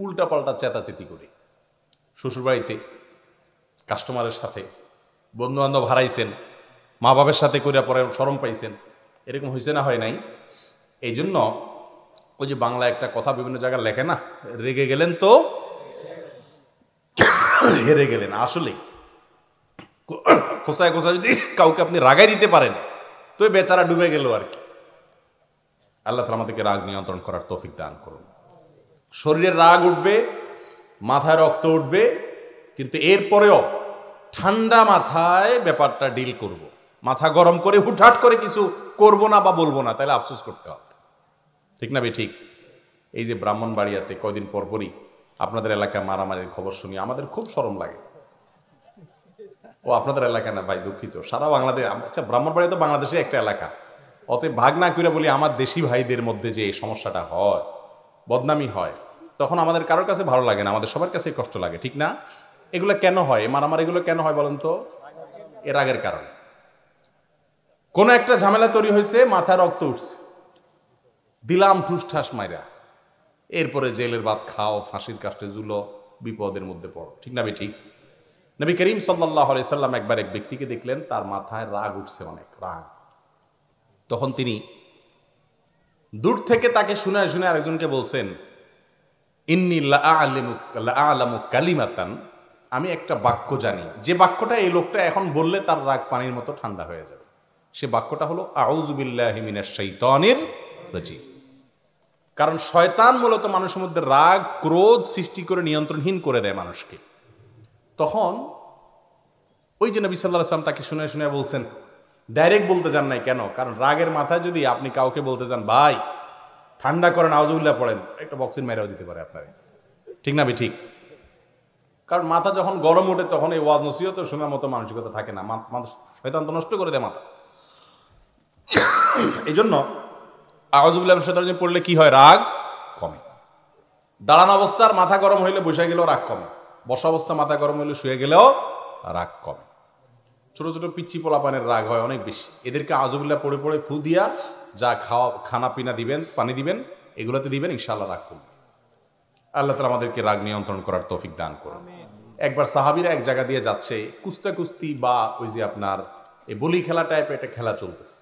উল্টা পাল্টা চেতাচেতি করে। শ্বশুরবাড়িতে কাস্টমারের সাথে, বন্ধু বান্ধব হারাইছেন, মা বাবার সাথে করে পরে শরম পাইছেন। এরকম হয়েছে না? হয় নাই? এই জন্য ওই যে বাংলা একটা কথা বিভিন্ন জায়গায় লেখে না, রেগে গেলেন তো হেরে গেলেন। আসলে খোঁচায় খোঁচায় যদি কাউকে আপনি রাগাই দিতে পারেন তো বেচারা ডুবে গেল আর কি। আল্লাহ তাআলা আমাদেরকে রাগ নিয়ন্ত্রণ করার তৌফিক দান করুন। শরীরের রাগ উঠবে, মাথায় রক্ত উঠবে, কিন্তু এরপরেও ঠান্ডা মাথায় ব্যাপারটা ডিল করব। মাথা গরম করে হুটহাট করে কিছু করব না বা বলবো না, তাহলে আফসোস করতে হবে। ঠিক না বে ঠিক? এই যে ব্রাহ্মণবাড়িয়াতে কয়দিন পরপরই আপনাদের এলাকায় মারামারির খবর শুনি, আমাদের খুব শরম লাগে। ও আপনাদের এলাকা না ভাই, দুঃখিত, সারা বাংলাদেশ। আচ্ছা, ব্রাহ্মণবাড়িয়া তো বাংলাদেশে একটা এলাকা, অতএব ভাগ না করে বলি, আমার দেশি ভাইদের মধ্যে যে এই সমস্যাটা হয়, বদনামি হয়, তখন আমাদের কারোর কাছে ভালো লাগে না, আমাদের সবার কাছে কষ্ট লাগে, ঠিক না? এগুলো কেন হয়? মারামারিগুলো কেন হয় বলেন তো? এর আগের কারণে কোনো একটা ঝামেলা তৈরি হয়েছে, মাথায় রক্ত উঠছে, দিলাম ঠুস ঠাস মাইরা, এরপরে জেলের ভাত খাও, ফাঁসির কাষ্টে ঝুলো, বিপদের মধ্যে পড়ো, ঠিক না বে ঠিক? নবী করিম সাল্লাল্লাহু আলাইহি সাল্লাম একবার এক ব্যক্তিকে দেখলেন, তার মাথায় রাগ উঠছে, অনেক রাগ। তখন তিনি দূর থেকে তাকে শুনে শুনে আরেকজনকে বলছেন, ইন্নী লাআলামু কালিমাতান, আমি একটা বাক্য জানি, যে বাক্যটা এই লোকটা এখন বললে তার রাগ পানির মতো ঠান্ডা হয়ে যাবে। সে বাক্যটা হলো আউযু বিল্লাহি মিনাশ শাইতানির রাজিম। কারণ শয়তান মূলত মানুষের মধ্যে রাগ ক্রোধ সৃষ্টি করে নিয়ন্ত্রণহীন করে দেয় মানুষকে। তখন ওই যে নবী সাল্লাল্লাহু আলাইহি ওয়াসাল্লাম তাকে শুনে শুনে বলছেন, ডাইরেক্ট বলতে যান নাই কেন? কারণ রাগের মাথায় যদি আপনি কাউকে বলতে যান ভাই ঠান্ডা করেন, আউযুবিল্লাহ পড়েন, একটা বক্সিং মেরেও দিতে পারে আপনারে, ঠিক না? ঠিক। কারণ মাথা যখন গরম ওঠে তখন এই ওয়াজ নসিহত শোনার মতো মানসিকতা থাকে না, মানুষ শয়তান তো নষ্ট করে দেয় মাথা। এই জন্য আউযুবিল্লাহি মিনাশ শাইতানির রাজিম পড়লে কি হয়? রাগ কমে। দাঁড়ানো অবস্থার মাথা গরম হইলে বসে গেলেও রাগ কমে, বসা অবস্থা মাথা গরম হইলে শুয়ে গেলেও রাগ কমে। ছোট ছোট পিচ্চি পোলাপানের রাগ হয় অনেক বেশি, এদেরকে আউযুবিল্লাহ পড়ে পড়ে ফু দিয়া যা খানা পিনা দিবেন, পানি দিবেন, এগুলোতে দিবেন, ইনশাআল্লাহ রাগ কমবে। আল্লাহ তাআলা আমাদেরকে রাগ নিয়ন্ত্রণ করার তৌফিক দান করুন। একবার সাহাবীরা এক জায়গা দিয়ে যাচ্ছে, কুস্তি বা ওই যে আপনার এই বলি খেলা টাইপের একটা খেলা চলতেছে।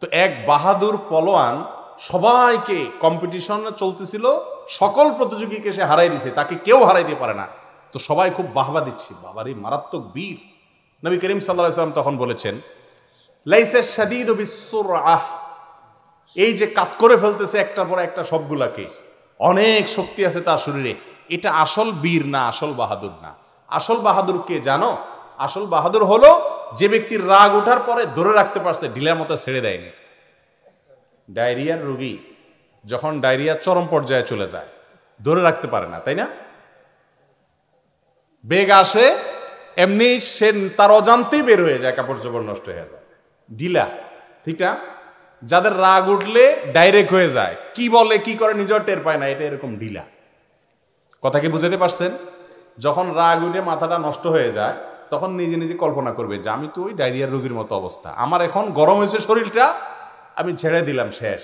তো এক বাহাদুর পলোয়ান সবাইকে কম্পিটিশনে চলতেছিল, সকল প্রতিযোগীকে সে হারাই দিছে, তাকে কেউ হারাই দিতে পারে না। তো সবাই খুব বাহবা দিচ্ছে, বাবারে মারাত্মক বীর। নবী করিম সাল্লাল্লাহু আলাইহি ওয়াসাল্লাম তখন বলেছেন, লাইসা শাদীদু বিসসুরআহ, এই যে কাত করে ফেলতেছে একটার পর একটা সবগুলাকে, অনেক শক্তি আছে তার শরীরে, এটা আসল বীর না, আসল বাহাদুর না। আসল বাহাদুর কে জানো? আসল বাহাদুর হলো যে ব্যক্তির রাগ ওঠার পরে ধরে রাখতে পারছে, ঢিলার মতো ছেড়ে দেয়নি। ডায়রিয়ার রোগী যখন ডায়রিয়া চরম পর্যায়ে চলে যায় ধরে রাখতে পারে না, তাই না? বেগ আসে এমনি সে তার অজান্তেই বের হয়ে যায়, কাপড় চোপড় নষ্ট হয়ে যায়, ঢিলা, ঠিক না? যাদের রাগ উঠলে ডাইরেক্ট হয়ে যায়, কি বলে কি করে নিজের টের পায় না, এটা এরকম ঢিলা। কথা কি বুঝাতে পারছেন? যখন রাগ উঠে মাথাটা নষ্ট হয়ে যায় তখন নিজে নিজে কল্পনা করবে যে আমি তো ওই ডায়রিয়ার রোগীর মতো অবস্থা, আমার এখন গরম হয়েছে শরীরটা, আমি ছেড়ে দিলাম, শেষ।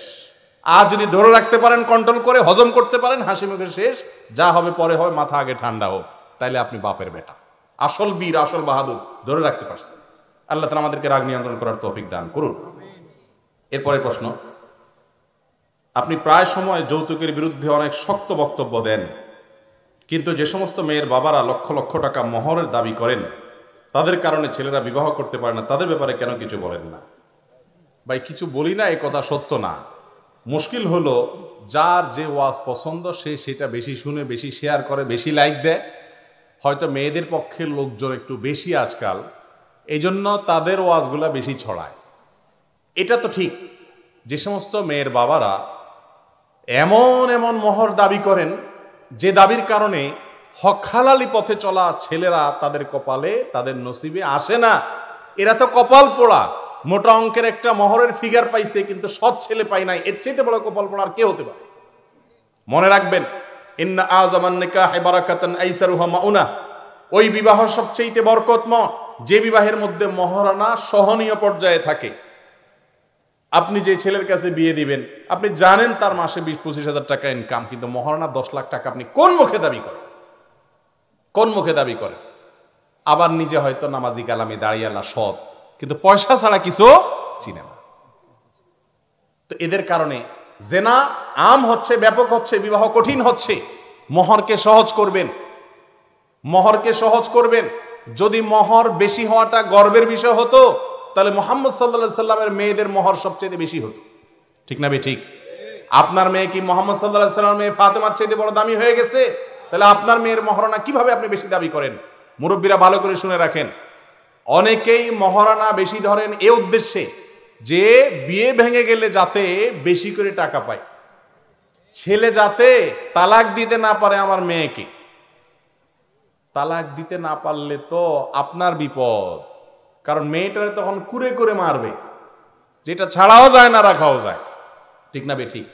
আর যদি ধরে রাখতে পারেন, কন্ট্রোল করে হজম করতে পারেন, হাসি মুখে শেষ, যা হবে পরে হবে, মাথা আগে ঠান্ডা হোক, তাইলে আপনি বাপের বেটা, আসল বীর, আসল বাহাদুর, ধরে রাখতে পারছেন। আল্লাহ তাআলা আমাদেরকে রাগ নিয়ন্ত্রণ করার তৌফিক দান করুন। এরপরে প্রশ্ন, আপনি প্রায় সময় যৌতুকের বিরুদ্ধে অনেক শক্ত বক্তব্য দেন, কিন্তু যে সমস্ত মেয়ের বাবারা লক্ষ লক্ষ টাকা মোহরের দাবি করেন, তাদের কারণে ছেলেরা বিবাহ করতে পারে না, তাদের ব্যাপারে কেন কিছু বলেন না? ভাই কিছু বলি না এই কথা সত্য না, মুশকিল হলো যার যে ওয়াজ পছন্দ সে সেটা বেশি শুনে, বেশি শেয়ার করে, বেশি লাইক দেয়। হয়তো মেয়েদের পক্ষের লোকজন একটু বেশি আজকাল, এই জন্য তাদের ওয়াজগুলা বেশি ছড়ায়। এটা তো ঠিক, যে সমস্ত মেয়ের বাবারা এমন এমন মোহর দাবি করেন যে দাবির কারণে হক হালালি পথে চলা ছেলেরা তাদের কপালে, তাদের নসিবে আসে না, এরা তো কপাল পোড়া, মোটা অঙ্কের একটা মোহরের ফিগার পাইছে কিন্তু সৎ ছেলে পাই নাই, এর চাইতে বড় কপাল পোড়া আর কে হতে পারে? মনে রাখবেন, ইন্না আযামান নিকাহি বারাকাতান আইসারুহা মাউনা, ওই বিবাহ সবচেয়ে বরকতময় যে বিবাহের মধ্যে মহারণা সহনীয় পর্যায়ে থাকে। আপনি যে ছেলের কাছে বিয়ে দিবেন, আপনি জানেন তার মাসে 20-25 হাজার টাকা ইনকাম, কিন্তু মহারণা 10 লাখ টাকা আপনি কোন মুখে দাবি করেন? কোন মুখে দাবি করেন? আবার নিজে হয়তো নামাজি কালামি দাঁড়িয়ালা সৎ, কিন্তু পয়সা ছাড়া কিছু চিনে না। তো এদের কারণে জেনা আম হচ্ছে, ব্যাপক হচ্ছে, বিবাহ কঠিন হচ্ছে। মোহরকে সহজ করবেন, মোহরকে সহজ করবেন। যদি মোহর বেশি হওয়াটা গর্বের বিষয় হতো তাহলে মুহাম্মদ সাল্লাল্লাহু আলাইহি সাল্লামের মেয়েদের মোহর সবচেয়ে বেশি হতো, ঠিক না? ঠিক। আপনার মেয়ে কি মুহাম্মদ সাল্লাল্লাহু আলাইহি সাল্লামের মেয়ে ফাতেমার চাইতে বড় দামি হয়ে গেছে? তাহলে আপনার মেয়ের মহারণা কিভাবে আপনি বেশি দাবি করেন? মুরব্বীরা ভালো করে শুনে রাখেন, অনেকেই মহারণা বেশি ধরেন এ উদ্দেশ্যে যে বিয়ে ভেঙে গেলে যাতে বেশি করে টাকা পায়, ছেলে যাতে তালাক দিতে না পারে আমার মেয়েকে। তালাক দিতে না পারলে তো আপনার বিপদ, কারণ মেয়েটারে তখন কুরে করে মারবে, যেটা ছাড়াও যায় না রাখাও যায়, ঠিক না? ঠিক।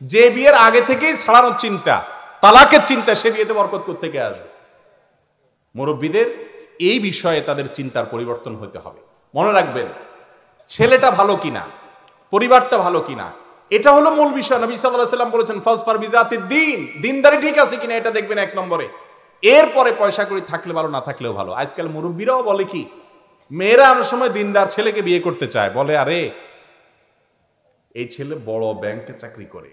যে বিয়ের আগে থেকেই ছাড়ানোর চিন্তা, তালাকের চিন্তা, সে বিয়েতে বরকত কোত্থেকে আসবে? মুরব্বীদের এই বিষয়ে তাদের চিন্তার পরিবর্তন হতে হবে। মনে রাখবেন, ছেলেটা ভালো কিনা, পরিবারটা ভালো কিনা, এটা হলো মূল বিষয়। নবী সাল্লাল্লাহু আলাইহি ওয়াসাল্লাম বলেছেন ফাজফার বিজাতিদ দ্বীন, দ্বীনদারি ঠিক আছে কিনা এটা দেখবেন এক নম্বরে। এরপরে পয়সা কড়ি থাকলে ভালো, না থাকলেও ভালো। আজকাল মুরব্বীরাও বলে কি, মেয়েরা অনেক সময় দিনদার ছেলেকে বিয়ে করতে চায়, বলে আরে এই ছেলে বড় ব্যাংকে চাকরি করে,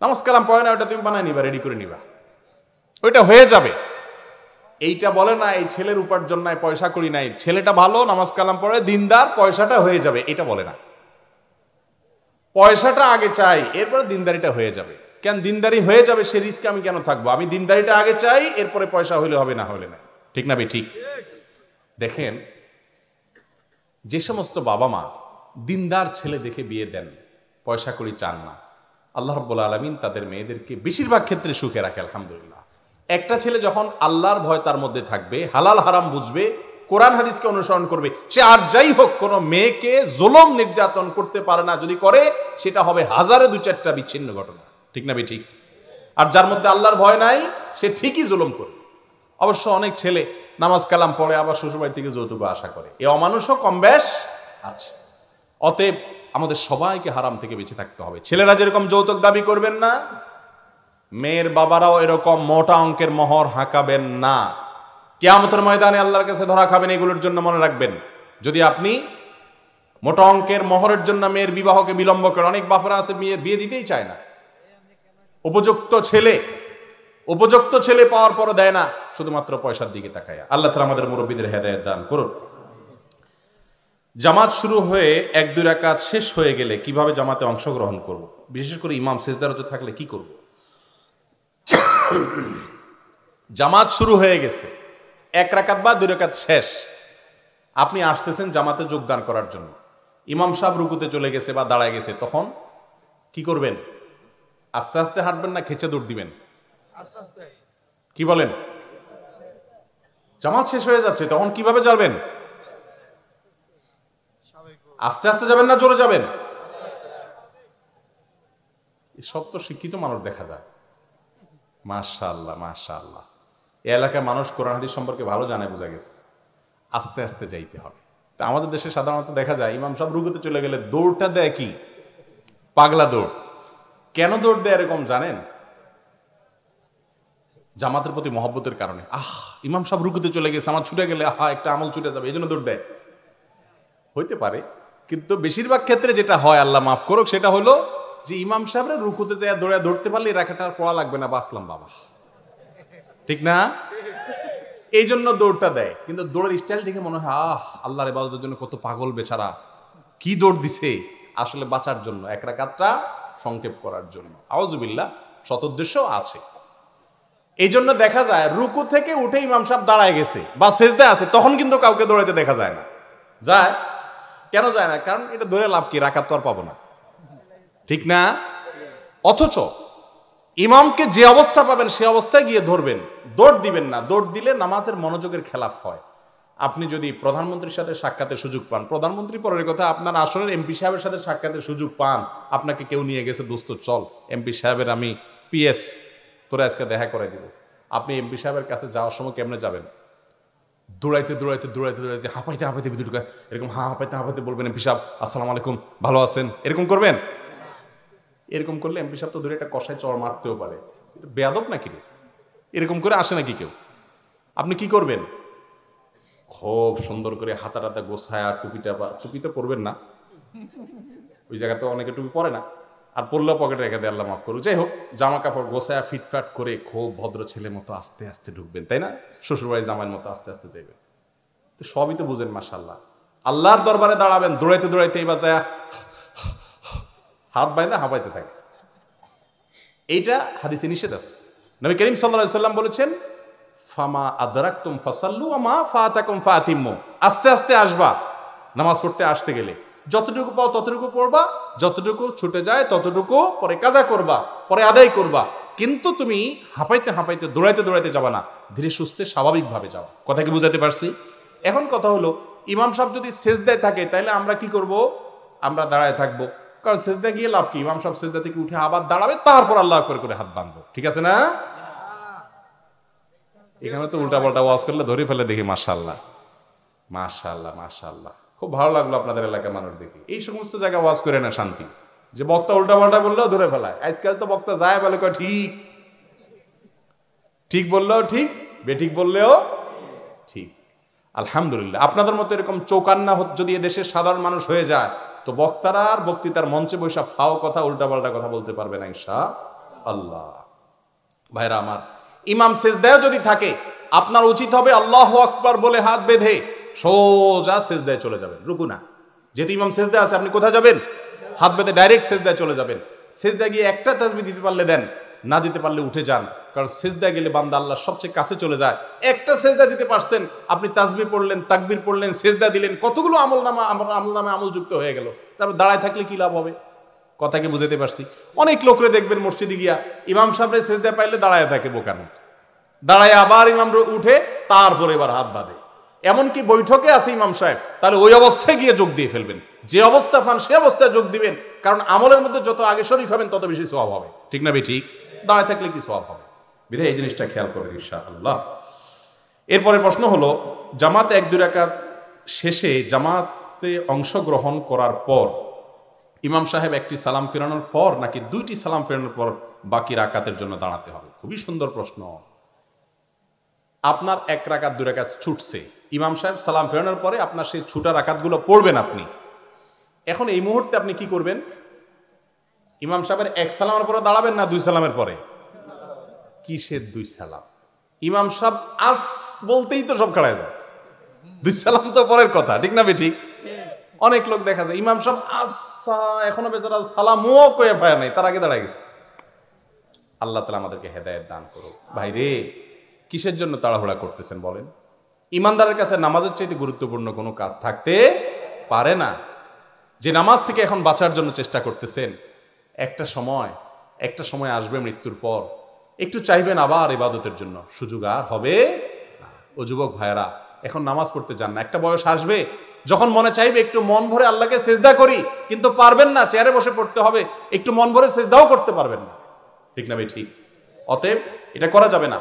নামাজ কালাম পড়ে না, ওটা তুমি বানায় নিবা, রেডি করে নিবা, ওইটা হয়ে যাবে। এইটা বলে না এই ছেলের উপার্জন নাই, পয়সা করি নাই, ছেলেটা ভালো, নামাজ কালাম পড়ে, দিনদার, পয়সাটা হয়ে যাবে, এটা বলে না। পয়সাটা আগে চাই, এরপরে দিনদারিটা হয়ে যাবে। কেন দিনদারি হয়ে যাবে সে রিস্কে আমি কেন থাকবো? আমি দিনদারিটা আগে চাই, এরপরে পয়সা হইলে হবে, না হলে না। ঠিক না ভাই? ঠিক। দেখেন, যে সমস্ত বাবা মা দিনদার ছেলে দেখে বিয়ে দেন, পয়সা করি চান না, আল্লাহ রাব্বুল আলামিন তাদের মেয়েদেরকে বেশিরভাগ ক্ষেত্রে সুখে রাখে, আলহামদুলিল্লাহ। একটা ছেলে যখন আল্লাহর ভয় তার মধ্যে থাকবে, হালাল হারাম বুঝবে, কোরআন হাদিসকে অনুসরণ করবে, সে আর যাই হোক কোনো মেয়েকে জুলুম নির্যাতন করতে পারে না। যদি করে সেটা হবে হাজারে দু চারটা বিচ্ছিন্ন ঘটনা। ঠিক না ভাই? ঠিক। আর যার মধ্যে আল্লাহর ভয় নাই সে ঠিকই জুলুম করবে। অবশ্য অনেক ছেলে নামাজ কালাম পড়ে আবার শ্বশুরবাড়ি থেকে যৌতুক আশা করে, এ অমানুষও কম বেশ আছে। অতএব আমাদের সবাইকে হারাম থেকে বেঁচে থাকতে হবে। ছেলেরা যেরকম যৌতুক দাবি করবেন না, মেয়ের বাবারাও এরকম মোটা অঙ্কের মোহর হাঁকাবেন না। কিয়ামতের ময়দানে আল্লাহর কাছে ধরা খাবেন এগুলোর জন্য, মনে রাখবেন। যদি আপনি মোটা অঙ্কের মোহরের জন্য মেয়ের বিবাহকে বিলম্ব করেন, অনেক বাপরা আছে বিয়ে দিতেই চায় না, উপযুক্ত ছেলে পাওয়ার পরও দেয় না, শুধুমাত্র পয়সার দিকে তাকায়। আল্লাহ তাআলা আমাদের মুরব্বীদের হেদায়েত দান করুন। জামাত শুরু হয়ে 1-2 রাকাত শেষ হয়ে গেলে কিভাবে জামাতে অংশগ্রহণ করব? বিশেষ করে ইমাম সিজদারতে থাকলে কি করব? জামাত শুরু হয়ে গেছে, 1 রাকাত বা 2 রাকাত শেষ, আপনি আসতেছেন জামাতে যোগদান করার জন্য, ইমাম সাহেব রুকুতে চলে গেছে বা দাঁড়ায় গেছে, তখন কি করবেন? আস্তে আস্তে হাঁটবেন না খেচে দৌড় দিবেন? কি বলেন? জামাত শেষ হয়ে যাচ্ছে, তখন কিভাবে যাবেন? আস্তে আস্তে যাবেন না জোরে যাবেন? সব তো শিক্ষিত মানুষ দেখা যায়, মাশাআল্লাহ মাশাআল্লাহ। এই এলাকায় মানুষ কোরআন হাদিস সম্পর্কে ভালো জানে, বোঝা গেছে। আস্তে আস্তে যাইতে হবে। তা আমাদের দেশে সাধারণত দেখা যায় ইমাম সাহেব রুকুতে চলে গেলে দৌড়টা দেয় কি পাগলা দৌড়। কেন দৌড় দেয় এরকম জানেন? জামাতের প্রতি মহব্বতের কারণে। ইমাম সাহেব রুকুতে চলে গেছে, আমার ছুটে গেলে একটা আমল ছুটে যাবে, এই জন্য দৌড় দেয়। হইতে পারে, কিন্তু বেশিরভাগ ক্ষেত্রে যেটা হয়, আল্লাহ মাফ করুক, সেটা হলো যে ইমাম সাহেবরা রুকুতে যায় দৌড়তে পারলে রাখাটা পড়া লাগবে না, বাঁচলাম বাবা। ঠিক না? এই জন্য দৌড়টা দেয়। কিন্তু দৌড়ের স্টাইল দেখে মনে হয় আল্লাহর ইবাদতের জন্য কত পাগল বেচারা, কি দৌড় দিছে। আসলে বাঁচার জন্য, 1 রাকাতটা সংক্ষেপ করার জন্য। আউযুবিল্লাহ, সদুদ্দেশ্য আছে। এই জন্য দেখা যায় রুকু থেকে উঠে ইমাম সাহেব দাঁড়ায় গেছে বা সেজদায় আছে, তখন কিন্তু কাউকে দৌড়াইতে দেখা যায় না। যায়? কেন যায় না? কারণ এটা ধরে লাভ কি, রাকাত তো আর পাবো না। ঠিক না? অথচ ইমামকে যে অবস্থা পাবেন সে অবস্থায় গিয়ে ধরবেন, দৌড় দিবেন না। দৌড় দিলে নামাজের মনোযোগের খেলাফ হয়। আপনি যদি প্রধানমন্ত্রীর সাথে সাক্ষাতের সুযোগ পান, প্রধানমন্ত্রী পরের কথা, আপনার আসলে এমপি সাহেবের সাথে সাক্ষাতের সুযোগ পান, আপনাকে কেউ নিয়ে গেছে, দোস্ত চল এমপি সাহেবের আমি পিএস, তোরা আজকে দেখা করে দিব। আপনি এমপি সাহেবের কাছে যাওয়ার সময় কেমনে যাবেন? দৌড়াইতে দৌড়াইতে দৌড়াইতে দৌড়াইতে হাঁপাইতে হাঁপাইতে ভিতরে এরকম হাঁপাইতে হাঁপাইতে বলবেন, এমপি সাহেব আসসালামু আলাইকুম, ভালো আছেন, এরকম করবেন? এরকম করলে এমপি সাহেব তো দূরে একটা কষায় চড় মারতেও পারে। বেয়াদব নাকি রে? এরকম করে আসে নাকি কেউ? আপনি কি করবেন? খুব সুন্দর করে হাতা টাতা গোছায়, আর টুপি তো পরবেন না, ওই জায়গাতে অনেকে টুপি পরে না, আর পরলেও পকেটে রেখে দেয়, আল্লাহ মাফ করুক। যাই হোক, জামা কাপড় গোছায় ফিটফাট করে খুব ভদ্র ছেলের মতো আস্তে আস্তে ঢুকবেন, তাই না? শ্বশুরবাড়ি জামাইয়ের মতো আস্তে আস্তে যাইবেন। তো সবই তো বুঝেন, মাশাআল্লাহ। আল্লাহর দরবারে দাঁড়াবেন, দৌড়াইতে দৌড়াইতে এই বাজায় হাত বাইন্দা হাঁপাইতে থাকে। এইটা হাদিসে নিষেধ আছে। নবী করিম সাল্লাল্লাহু আলাইহি সাল্লাম বলেছেন, ফামা আদরাকতুম ফাসাল্লু ওয়া মা ফাতাকুম ফাতিম্মু। আস্তে আস্তে আসবা নামাজ পড়তে, আসতে গেলে যতটুকু পাও ততটুকু পড়বা, যতটুকু ছুটে যায় ততটুকু পরে কাজা করবা, পরে আদায় করবা। কিন্তু তুমি হাঁপাইতে হাঁপাইতে দৌড়াইতে দৌড়াইতে যাবা না, ধীরে সুস্থে স্বাভাবিকভাবে যাও। কথা কি বুঝাতে পারছি? এখন কথা হলো, ইমাম সাহেব যদি সেজদায় থাকে তাহলে আমরা কি করব? আমরা দাঁড়ায় থাকবো, কারণ সেজদা গিয়ে লাভ কি? ইমাম সাহেব সেজদা থেকে উঠে আবার দাঁড়াবে, তারপর আল্লাহু আকবার করে হাত বাঁধবো। ঠিক আছে না? এখানে তো উল্টা পাল্টা ওয়াজ করলে ধরে ফেলে দেখি। মাশাআল্লাহ মাশাআল্লাহ মাশাআল্লাহ, খুব ভালো লাগলো আপনাদের এলাকার মানুষ দেখি। এই সমস্ত জায়গায় ওয়াজ করে না শান্তি, যে বক্তা উল্টা পাল্টা বললেও ধরে ফেলায়। আজকাল তো বক্তা যায় বলে কয় ঠিক, ঠিক বললেও ঠিক, বেঠিক বললেও ঠিক। আলহামদুলিল্লাহ, আপনাদের মতো এরকম চৌকান্না যদি এদেশের সাধারণ মানুষ হয়ে যায়, তো বক্তারা আর বক্তৃতার মঞ্চে বসে ফাও কথা উল্টা পাল্টা কথা বলতে পারবে না ইনশাআল্লাহ। আল্লাহ। ভাইরা আমার, ইমাম সেজদায় যদি থাকে আপনার উচিত হবে আল্লাহু আকবার বলে হাত বেঁধে সোজা সেজদায় চলে যাবেন, রুকু না। যেহেতু ইমাম সেজদায় আছে, আপনি কোথায় যাবেন? হাত বেঁধে ডাইরেক্ট সেজদায় চলে যাবেন। সেজদায় গিয়ে একটা তাসবিহ দিতে পারলে দেন, না দিতে পারলে উঠে যান, কারণ সেজদায় গেলে বান্দা আল্লাহর সবচেয়ে কাছে চলে যায়। একটা সেজদা দিতে পারছেন, আপনি তাসবিহ পড়লেন, তাকবীর পড়লেন, সেজদা দিলেন, কতগুলো আমলনামা আমলযুক্ত হয়ে গেল। তারপর দাঁড়ায় থাকলে কি লাভ হবে? কথা কি বুঝাতে পারছি? অনেক লোকরে দেখবেন মসজিদে গিয়া ইমাম সাহেবের সেজদা পাইলে দাঁড়ায় থাকে বোকানো, দাঁড়ায় আবার ইমাম উঠে তারপরে এবার হাত বাঁধে। এমনকি বৈঠকে আছে ইমাম সাহেব, তাহলে ওই অবস্থায় গিয়ে যোগ দিয়ে ফেলবেন। যে অবস্থা পান সে অবস্থায় যোগ দিবেন, কারণ আমলের মধ্যে যত আগে শরীক হবেন তত বেশি সওয়াব হবে। ঠিক না ভাই? ঠিক। দাঁড়ায় থাকলে কি সওয়াব হবে? বিধায় এই জিনিসটা খেয়াল করবেন ইনশাআল্লাহ। এরপরে প্রশ্ন হলো, জামাত 1-2 রাকাত শেষে জামাতে অংশগ্রহণ করার পর ইমাম সাহেব একটি সালাম ফেরানোর পর নাকি 2টি সালাম ফেরানোর পর বাকি রাকাতের জন্য দাঁড়াতে হবে? খুবই সুন্দর প্রশ্ন। আপনার 1 রাকাত 2 রাকাত ছুটছে, ইমাম সাহেব সালাম ফেরানোর পরে আপনার সেই ছুটা রাকাতগুলো পড়বেন আপনি। এখন এই মুহূর্তে আপনি কি করবেন? ইমাম সাহেবের 1 সালামের পরে দাঁড়াবেন না 2 সালামের পরে? কিসের 2 সালাম? ইমাম সাহেব আস বলতেই তো সব খাড়ায় যায়, 2 সালাম তো পরের কথা। ঠিক না বে? ঠিক। অনেক লোক দেখা যায় ইমাম সাহেব আসা এখনো বেচারা সালামও কয়ে পায় নাই, তার আগে দাঁড়ায় গেছে। আল্লাহ তাআলা আমাদেরকে হেদায়েত দান করুক। ভাইরে, কিসের জন্য তাড়াহুড়া করতেছেন বলেন? ইমানদারের কাছে নামাজের চাইতে গুরুত্বপূর্ণ কোনো কাজ থাকতে পারে না। যে নামাজ থেকে এখন বাঁচার জন্য চেষ্টা করতেছেন, একটা সময় আসবে মৃত্যুর পর, একটু চাইবেন আবার ইবাদতের জন্য, সুযোগ আর হবে না। ও যুবক ভাইরা, এখন নামাজ পড়তে যান না। একটা বয়স আসবে যখন মনে চাইবে একটু মন ভরে আল্লাহকে সেজদা করি, কিন্তু পারবেন না, চেয়ারে বসে পড়তে হবে, একটু মন ভরে সেজদাও করতে পারবেন না। ঠিক না ভাই? ঠিক। অতএব এটা করা যাবে না।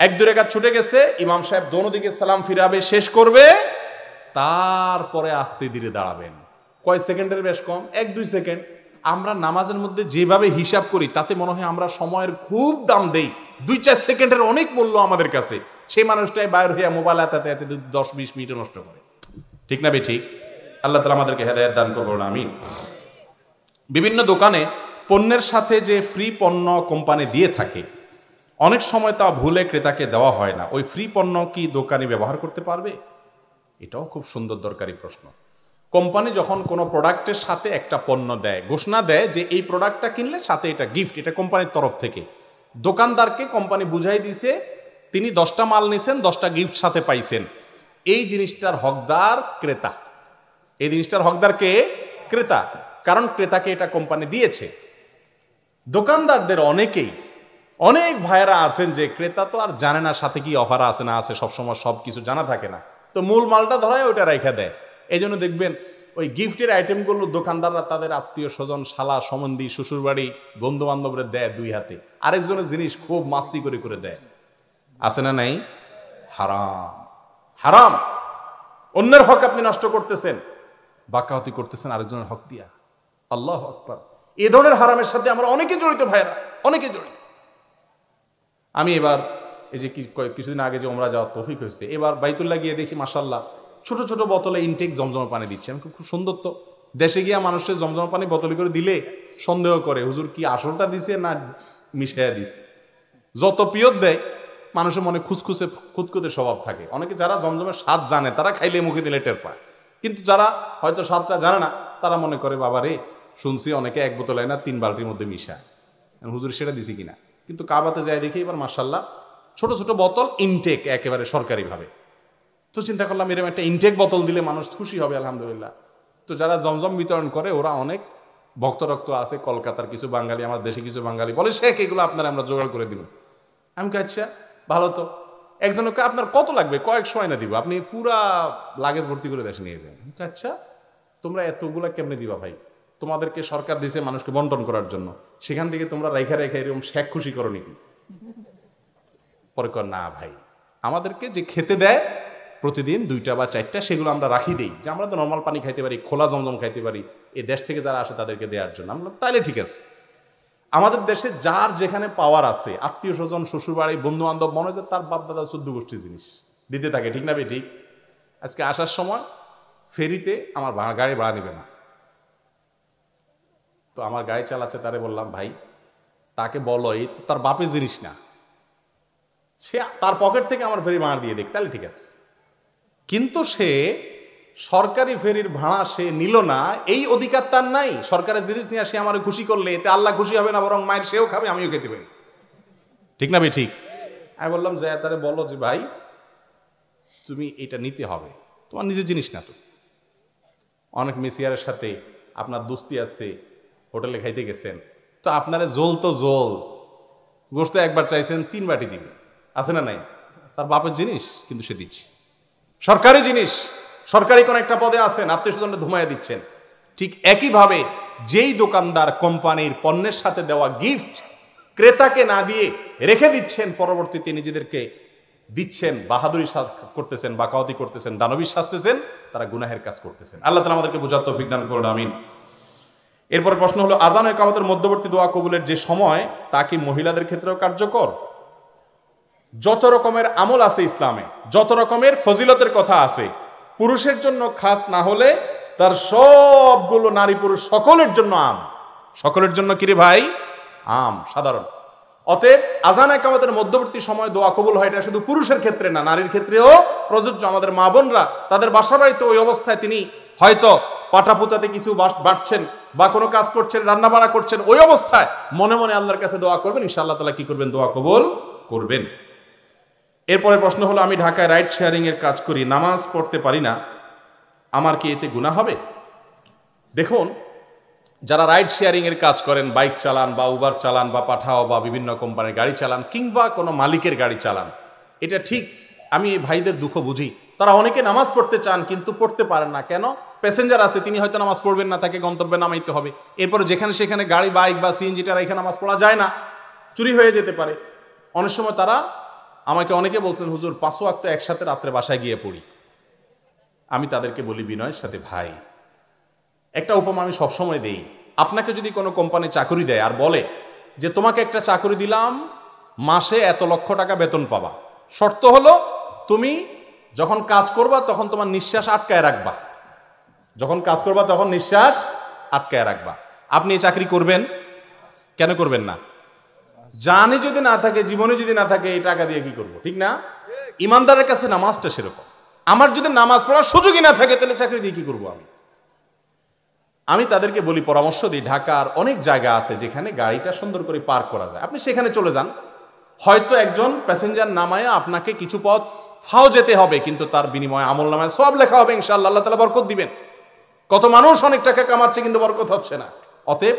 1-2 রাকাত ছুটে গেছে, ইমাম সাহেব দোনো দিকে সালাম ফিরাবে, শেষ করবে, তারপরে আস্তে ধীরে দাঁড়াবেন। কয় সেকেন্ডের বেশ কম, 1-2 সেকেন্ড। আমরা নামাজের মধ্যে যেভাবে হিসাব করি তাতে মনে হয় আমরা সময়ের খুব দাম দেই। 2-4 সেকেন্ডের অনেক মূল্য আমাদের কাছে। সেই মানুষটাই বাইর হইয়া মোবাইল হাতে 10-20 মিনিট নষ্ট করে। ঠিক না ভাই? ঠিক। আল্লাহ তাআলা আমাদেরকে হেদায়েত দান করুন, আমিন। বিভিন্ন দোকানে পণ্যের সাথে যে ফ্রি পণ্য কোম্পানি দিয়ে থাকে, অনেক সময় তা ভুলে ক্রেতাকে দেওয়া হয় না। ওই ফ্রি পণ্য কি দোকানি ব্যবহার করতে পারবে? এটাও খুব সুন্দর দরকারি প্রশ্ন। কোম্পানি যখন কোনো প্রোডাক্টের সাথে একটা পণ্য দেয়, ঘোষণা দেয় যে এই প্রোডাক্টটা কিনলে সাথে এটা গিফট, এটা কোম্পানির তরফ থেকে। দোকানদারকে কোম্পানি বুঝাই দিছে, তিনি 10টা মাল নিছেন, 10টা গিফট সাথে পাইছেন। এই জিনিসটার হকদার ক্রেতা। এই জিনিসটার হকদার কে? ক্রেতা। কারণ ক্রেতাকে এটা কোম্পানি দিয়েছে। দোকানদারদের অনেক ভাইয়েরা আছেন যে ক্রেতা তো আর জানে না সাথে কি অফার আছে না আছে, সবসময় সব কিছু জানা থাকে না, তো মূল মালটা ধরায় ওইটা রেখে দেয়। এই জন্য দেখবেন ওই গিফটের আইটেমগুলো দোকানদাররা তাদের আত্মীয় স্বজন, শালা সম্বন্ধী, শ্বশুরবাড়ি, বন্ধু বান্ধবরা দেয় 2 হাতে। আরেকজনের জিনিস খুব মাস্তি করে দেয়। আছে না নাই? হারাম, হারাম। অন্যের হক আপনি নষ্ট করতেছেন, বাকাওয়াতি করতেছেন আরেকজনের হক দিয়া। আল্লাহু আকবার। এই ধরনের হারামের সাথে আমরা অনেকে জড়িত ভাইরা, অনেকে জড়িত। আমি এবার এই যে কিছুদিন আগে যে ওমরা যাওয়ার তৌফিক হয়েছে, এবার বাইতুল্লাহ গিয়ে দেখি মাশাআল্লাহ ছোট ছোট বোতলে ইনটেক জমজম পানি দিচ্ছে। আমি খুব সুন্দর তো। দেশে গিয়া মানুষের জমজম পানি বোতলে করে দিলে সন্দেহ করে হুজুর কি আসলটা দিছে না মিশাইয়া দিছে। যত পিয়ত দেয় মানুষের মনে খুঁতখুঁতে স্বভাব থাকে। অনেকে যারা জমজমের স্বাদ জানে তারা খাইলে মুখে দিলে টের পায়, কিন্তু যারা হয়তো স্বাদটা জানে না তারা মনে করে বাবা রে, শুনছি অনেকে 1 বোতল না 3 বালতির মধ্যে মিশায়, হুজুর সেটা দিছি কিনা। কিন্তু কাবাতে যায় দেখি এবার মাশাআল্লাহ ছোট ছোট বোতল ইনটেক একেবারে সরকারিভাবে। তো চিন্তা করলাম এরকম একটা ইনটেক বোতল দিলে মানুষ খুশি হবে, আলহামদুলিল্লাহ। তো যারা জমজম বিতরণ করে ওরা অনেক ভক্ত রক্ত আছে, কলকাতার কিছু বাঙালি, আমার দেশে কিছু বাঙালি, বলে শেখ এগুলো আপনারা আমরা জোগাড় করে দিব। আমি কে আচ্ছা ভালো তো। একজনকে আপনার কত লাগবে, কয়েকশো আয়না দিব, আপনি পুরা লাগেজ ভর্তি করে দেশে নিয়ে যান। আচ্ছা তোমরা এতগুলা কেমনে দিবা ভাই? তোমাদেরকে সরকার দিছে মানুষকে বন্টন করার জন্য, সেখান থেকে তোমরা রেখা এরকম শেখ খুশি করো নাকি? পরে কর না ভাই, আমাদেরকে যে খেতে দেয় প্রতিদিন 2টা বা 4টা, সেগুলো আমরা রাখি দেই, যে আমরা তো নর্মাল পানি খাইতে পারি, খোলা জমজম খাইতে পারি, এই দেশ থেকে যারা আসে তাদেরকে দেওয়ার জন্য। আমরা তাইলে ঠিক আছে। আমাদের দেশে যার যেখানে পাওয়ার আছে, আত্মীয় স্বজন, শ্বশুরবাড়ি, বন্ধু বান্ধব, মনে হয় তার বাপ দাদা 14 গোষ্ঠী জিনিস দিতে থাকে। ঠিক না ভাই? ঠিক। আজকে আসার সময় ফেরিতে আমার গাড়ি ভাড়া নেবে না, তো আমার গাড়ি চালাচ্ছে, তারে বললাম ভাই তাকে বলো এই তো তার বাপের জিনিস না, সে তার পকেট থেকে আমার ফেরি ভাড়া দিয়ে দেখ, তাহলে ঠিক আছে। কিন্তু সে সরকারি ফেরির ভাড়া সে নিল না, এই অধিকার তার নাই। সরকারের জিনিস নিয়ে সে আমার খুশি করলে এতে আল্লাহ খুশি হবে না, বরং মায়ের সেও খাবে, আমিও খেতে পারি। ঠিক না ভাই? ঠিক। আমি বললাম যে তারে বলো যে ভাই তুমি এটা নিতে হবে, তোমার নিজের জিনিস না। তো অনেক মেসিয়ারের সাথে আপনার দোস্তি আছে, হোটেলে খাইতে গেছেন, তো আপনারা জোল তো জোল, গোস্ত একবার চাইছেন 3 বাটি দিবে, আছে না নাই? তার বাপের জিনিস কিন্তু সে দিচ্ছে, সরকারি জিনিস, সরকারি কোন একটা পদে আছেন, আত্মীয় স্বজনকে ধুমাইয়া দিচ্ছেন। ঠিক একইভাবে যেই দোকানদার কোম্পানির পণ্যের সাথে দেওয়া গিফট ক্রেতাকে না দিয়ে রেখে দিচ্ছেন, পরবর্তীতে নিজেদেরকে দিচ্ছেন, বাহাদুরি করতেছেন, বাকাওয়াতি করতেছেন, দানবী সাজতেছেন, তারা গুনাহের কাজ করতেছেন। আল্লাহ তাআলা আমাদেরকে বোঝার তৌফিক দান করুন, আমিন। এরপরে প্রশ্ন হলো, আযান ও ইকামতের মধ্যবর্তী দোয়া কবুলের যে সময়, তা কি মহিলাদের ক্ষেত্রেও কার্যকর? যত রকমের আমল আছে ইসলামে, যত রকমের ফজিলতের কথা আছে, পুরুষের জন্য খাস না হলে তার সবগুলো নারী পুরুষ সকলের জন্য আম। সকলের জন্য কিরে ভাই? আম, সাধারণ। অতএব আযান ইকামতের মধ্যবর্তী সময় দোয়া কবুল হয়, এটা শুধু পুরুষের ক্ষেত্রে না, নারীর ক্ষেত্রেও প্রযোজ্য। আমাদের মা বোনরা তাদের বাসা বাড়িতে ওই অবস্থায় তিনি হয়তো পাটাপুতাতে কিছু বাড়ছেন বা কোনো কাজ করছেন, রান্না বান্না করছেন, ওই অবস্থায় মনে মনে আল্লাহর কাছে দোয়া করবেন, ইনশাআল্লাহ তাআলা কি করবেন? দোয়া কবুল করবেন। এরপরে প্রশ্ন হলো, আমি ঢাকায় রাইড শেয়ারিং এর কাজ করি, নামাজ পড়তে পারি না, আমার কি এতে গুনাহ হবে? দেখুন, যারা রাইড শেয়ারিং এর কাজ করেন, বাইক চালান বা উবার চালান বা পাঠাও বা বিভিন্ন কোম্পানির গাড়ি চালান কিংবা কোনো মালিকের গাড়ি চালান, এটা ঠিক, আমি এই ভাইদের দুঃখ বুঝি। তারা অনেকে নামাজ পড়তে চান কিন্তু পড়তে পারেন না। কেন? প্যাসেঞ্জার আছে, তিনি হয়তো নামাজ পড়বেন না, তাকে গন্তব্যে নামাইতে হবে। এরপরে যেখানে সেখানে গাড়ি, বাইক বা সিএনজিটা রেখে নামাজ পড়া যায় না, চুরি হয়ে যেতে পারে। অনেক সময় তারা আমাকে অনেকে বলছেন, হুজুর 5 ওয়াক্ত একসাথে রাত্রে বাসায় গিয়ে পড়ি। আমি তাদেরকে বলি বিনয়ের সাথে, ভাই একটা উপমা আমি সবসময় দেই। আপনাকে যদি কোনো কোম্পানি চাকরি দেয় আর বলে যে তোমাকে একটা চাকরি দিলাম, মাসে এত লক্ষ টাকা বেতন পাবা, শর্ত হলো তুমি যখন কাজ করবা তখন তোমার নিঃশ্বাস আটকায় রাখবা, যখন কাজ করবা তখন নিঃশ্বাস আটকায় রাখবা। আপনি এই চাকরি করবেন? কেন করবেন না? জানি যদি না থাকে, জীবনে যদি না থাকে, এই টাকা দিয়ে কি করবো? ঠিক না? ইমানদারের কাছে নামাজটা সেরকম। আমার যদি নামাজ পড়ার সুযোগই না থাকে, তাহলে চাকরি দিয়ে কি করবো? আমি তাদেরকে বলি, পরামর্শ দিই, ঢাকার অনেক জায়গা আছে যেখানে গাড়িটা সুন্দর করে পার্ক করা যায়, আপনি সেখানে চলে যান। হয়তো একজন প্যাসেঞ্জার নামায় আপনাকে কিছু পথ ফাও যেতে হবে, কিন্তু তার বিনিময়ে আমল নামায় সব লেখা হবে ইনশাআল্লাহ, আল্লাহ তাআলা বরকত দিবেন। কত মানুষ অনেক টাকা কামাচ্ছে কিন্তু বরকত হচ্ছে না। অতএব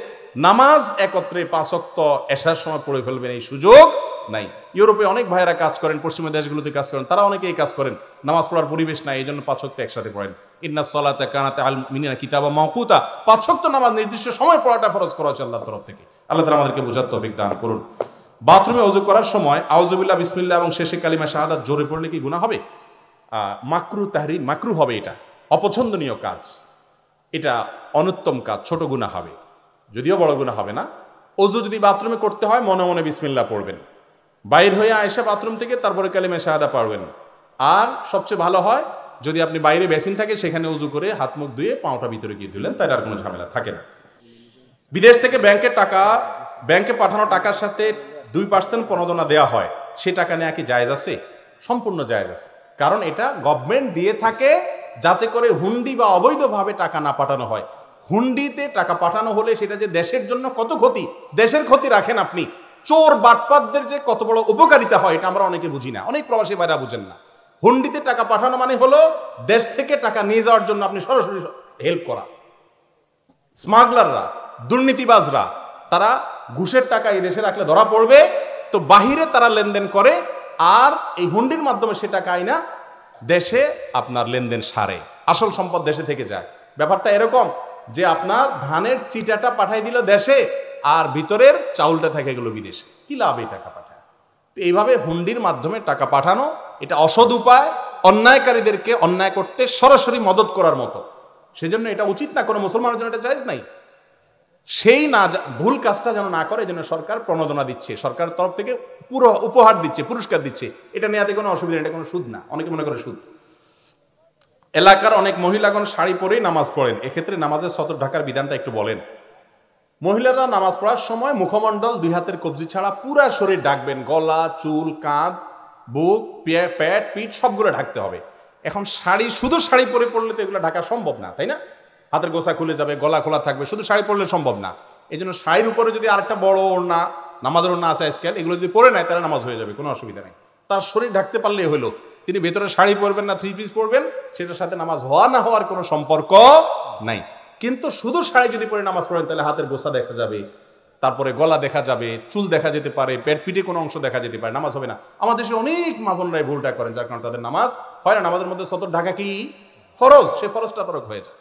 নামাজ একত্রে 5 ওয়াক্ত এশার সময় পড়ে ফেলবেন, এই সুযোগ নাই। ইউরোপে অনেক ভাইয়েরা কাজ করেন, পশ্চিমা দেশগুলোতে কাজ করেন, তারা অনেকে এই কাজ করেন, নামাজ পড়ার পরিবেশ নাই, এই জন্য 5 ওয়াক্ত একসাথে পড়েন। ইন্নাস সালাতা কানাত আল মুমিনিনা কিতাবা মাওকুতা, 5 ওয়াক্ত নামাজ নির্দিষ্ট সময় পড়াটা ফরজ করা হচ্ছে আল্লাহর তরফ থেকে। আল্লাহ তাআলা আমাদেরকে বোঝার তৌফিক দান করুন। বাথরুমে ওযু করার সময় আউযুবিল্লাহ, বিসমিল্লাহ এবং শেষে কালিমা শাহাদাত জোরে পড়লে কি গুনাহ হবে? মাকরু তাহরিম, মাকরু হবে, এটা অপছন্দনীয় কাজ, এটা অনুত্তম কাজ, ছোট গুনাহ হবে, যদিও বড় গুনাহ হবে না। ওযু যদি বাথরুমে করতে হয় মনে মনে বিসমিল্লাহ পড়বেন, বাইর হয়ে আয়েশা বাথরুম থেকে তারপরে কালিমা শাহাদা পড়বেন। আর সবচেয়ে ভালো হয় যদি আপনি বাইরে বেসিন থাকে সেখানে ওযু করে হাত মুখ ধুয়ে পাওটা ভিতরে গিয়ে ধুলেন, তাই আর কোনো ঝামেলা থাকে না। বিদেশ থেকে ব্যাংকে পাঠানো টাকার সাথে 2% প্রণোদনা দেওয়া হয়, সে টাকা নেওয়া কি জায়েজ আছে? সম্পূর্ণ জায়েজ আছে, কারণ এটা গভর্নমেন্ট দিয়ে থাকে যাতে করে হুন্ডি বা অবৈধভাবে টাকা না পাঠানো হয়। হুন্ডিতে টাকা পাঠানো হলে সেটা যে দেশের জন্য কত ক্ষতি, দেশের ক্ষতি রাখেন আপনি, চোর বাটপাতদের যে কত বড় উপকারিতা হয়, এটা আমরা অনেকে বুঝি না, অনেক প্রবাসী ভাইরা বুঝেন না। হুন্ডিতে টাকা পাঠানো মানে হলো দেশ থেকে টাকা নিয়ে যাওয়ার জন্য আপনি সরাসরি হেল্প করা। স্মাগলাররা, দুর্নীতিবাজরা, তারা ঘুষের টাকা এই দেশে রাখলে ধরা পড়বে, তো বাহিরে তারা লেনদেন করে, আর এই হুন্ডির মাধ্যমে সে টাকা আইনা দেশে আপনার লেনদেন সারে, আসল সম্পদ দেশে থেকে যায়। ব্যাপারটা এরকম যে আপনার ধানের চিটাটা পাঠাই দিল দেশে, আর ভিতরের চাউলটা থেকে গেল বিদেশে, কি লাভ এই টাকা পাঠায়? তো এইভাবে হুন্ডির মাধ্যমে টাকা পাঠানো, এটা অসৎ উপায়, অন্যায়কারীদেরকে অন্যায় করতে সরাসরি মদত করার মতো। সেজন্য এটা উচিত না, কোনো মুসলমানের জন্য এটা জায়েজ নাই। সেই না ভুল কাজটা যেন না করে, যেন সরকার প্রণোদনা দিচ্ছে, সরকারের তরফ থেকে পুরো উপহার দিচ্ছে, পুরস্কার দিচ্ছে, এটা নেওয়াতে কোনো অসুবিধা, এটা কোনো সুদ না, অনেকে মনে করে সুদ। এলাকার অনেক মহিলাগণ শাড়ি পরেই নামাজ পড়েন, এক্ষেত্রে নামাজের সতর ঢাকার বিধানটা একটু বলেন। মহিলারা নামাজ পড়ার সময় মুখমণ্ডল, দুই হাতের কবজি ছাড়া পুরা শরীর ঢাকবেন, গলা, চুল, কাঁধ, বুক, পেট, পিঠ সবগুলো ঢাকতে হবে। এখন শুধু শাড়ি পরে পড়লে তো এগুলো ঢাকা সম্ভব না, তাই না? হাতের গোছা খুলে যাবে, গলা খোলা থাকবে, শুধু শাড়ি পরলে সম্ভব না। এই জন্য শাড়ির উপরে যদি আরেকটা বড় ওড়না, নামাজের ওড়না আছে স্কেল, এগুলো যদি পরে নেয় তাহলে নামাজ হয়ে যাবে, কোনো অসুবিধা নেই। তার শরীর ঢাকতে পারলেই হলো। তিনি ভেতরে শাড়ি পরবেন না 3 পিস পরবেন, সেটার সাথে নামাজ হওয়া না হওয়ার কোনো সম্পর্ক নাই। কিন্তু শুধু শাড়ি যদি পরে নামাজ পড়েন তাহলে হাতের গোছা দেখা যাবে, তারপরে গলা দেখা যাবে, চুল দেখা যেতে পারে, পেট পিঠে কোনো অংশ দেখা যেতে পারে, নামাজ হবে না। আমাদের দেশে অনেক মা বোনরাই ভুলটা করেন, যার কারণে তাদের নামাজ হয় না। নামাজের মধ্যে সতর ঢাকা কি ফরজ, সে ফরজটা তরক হয়ে যায়।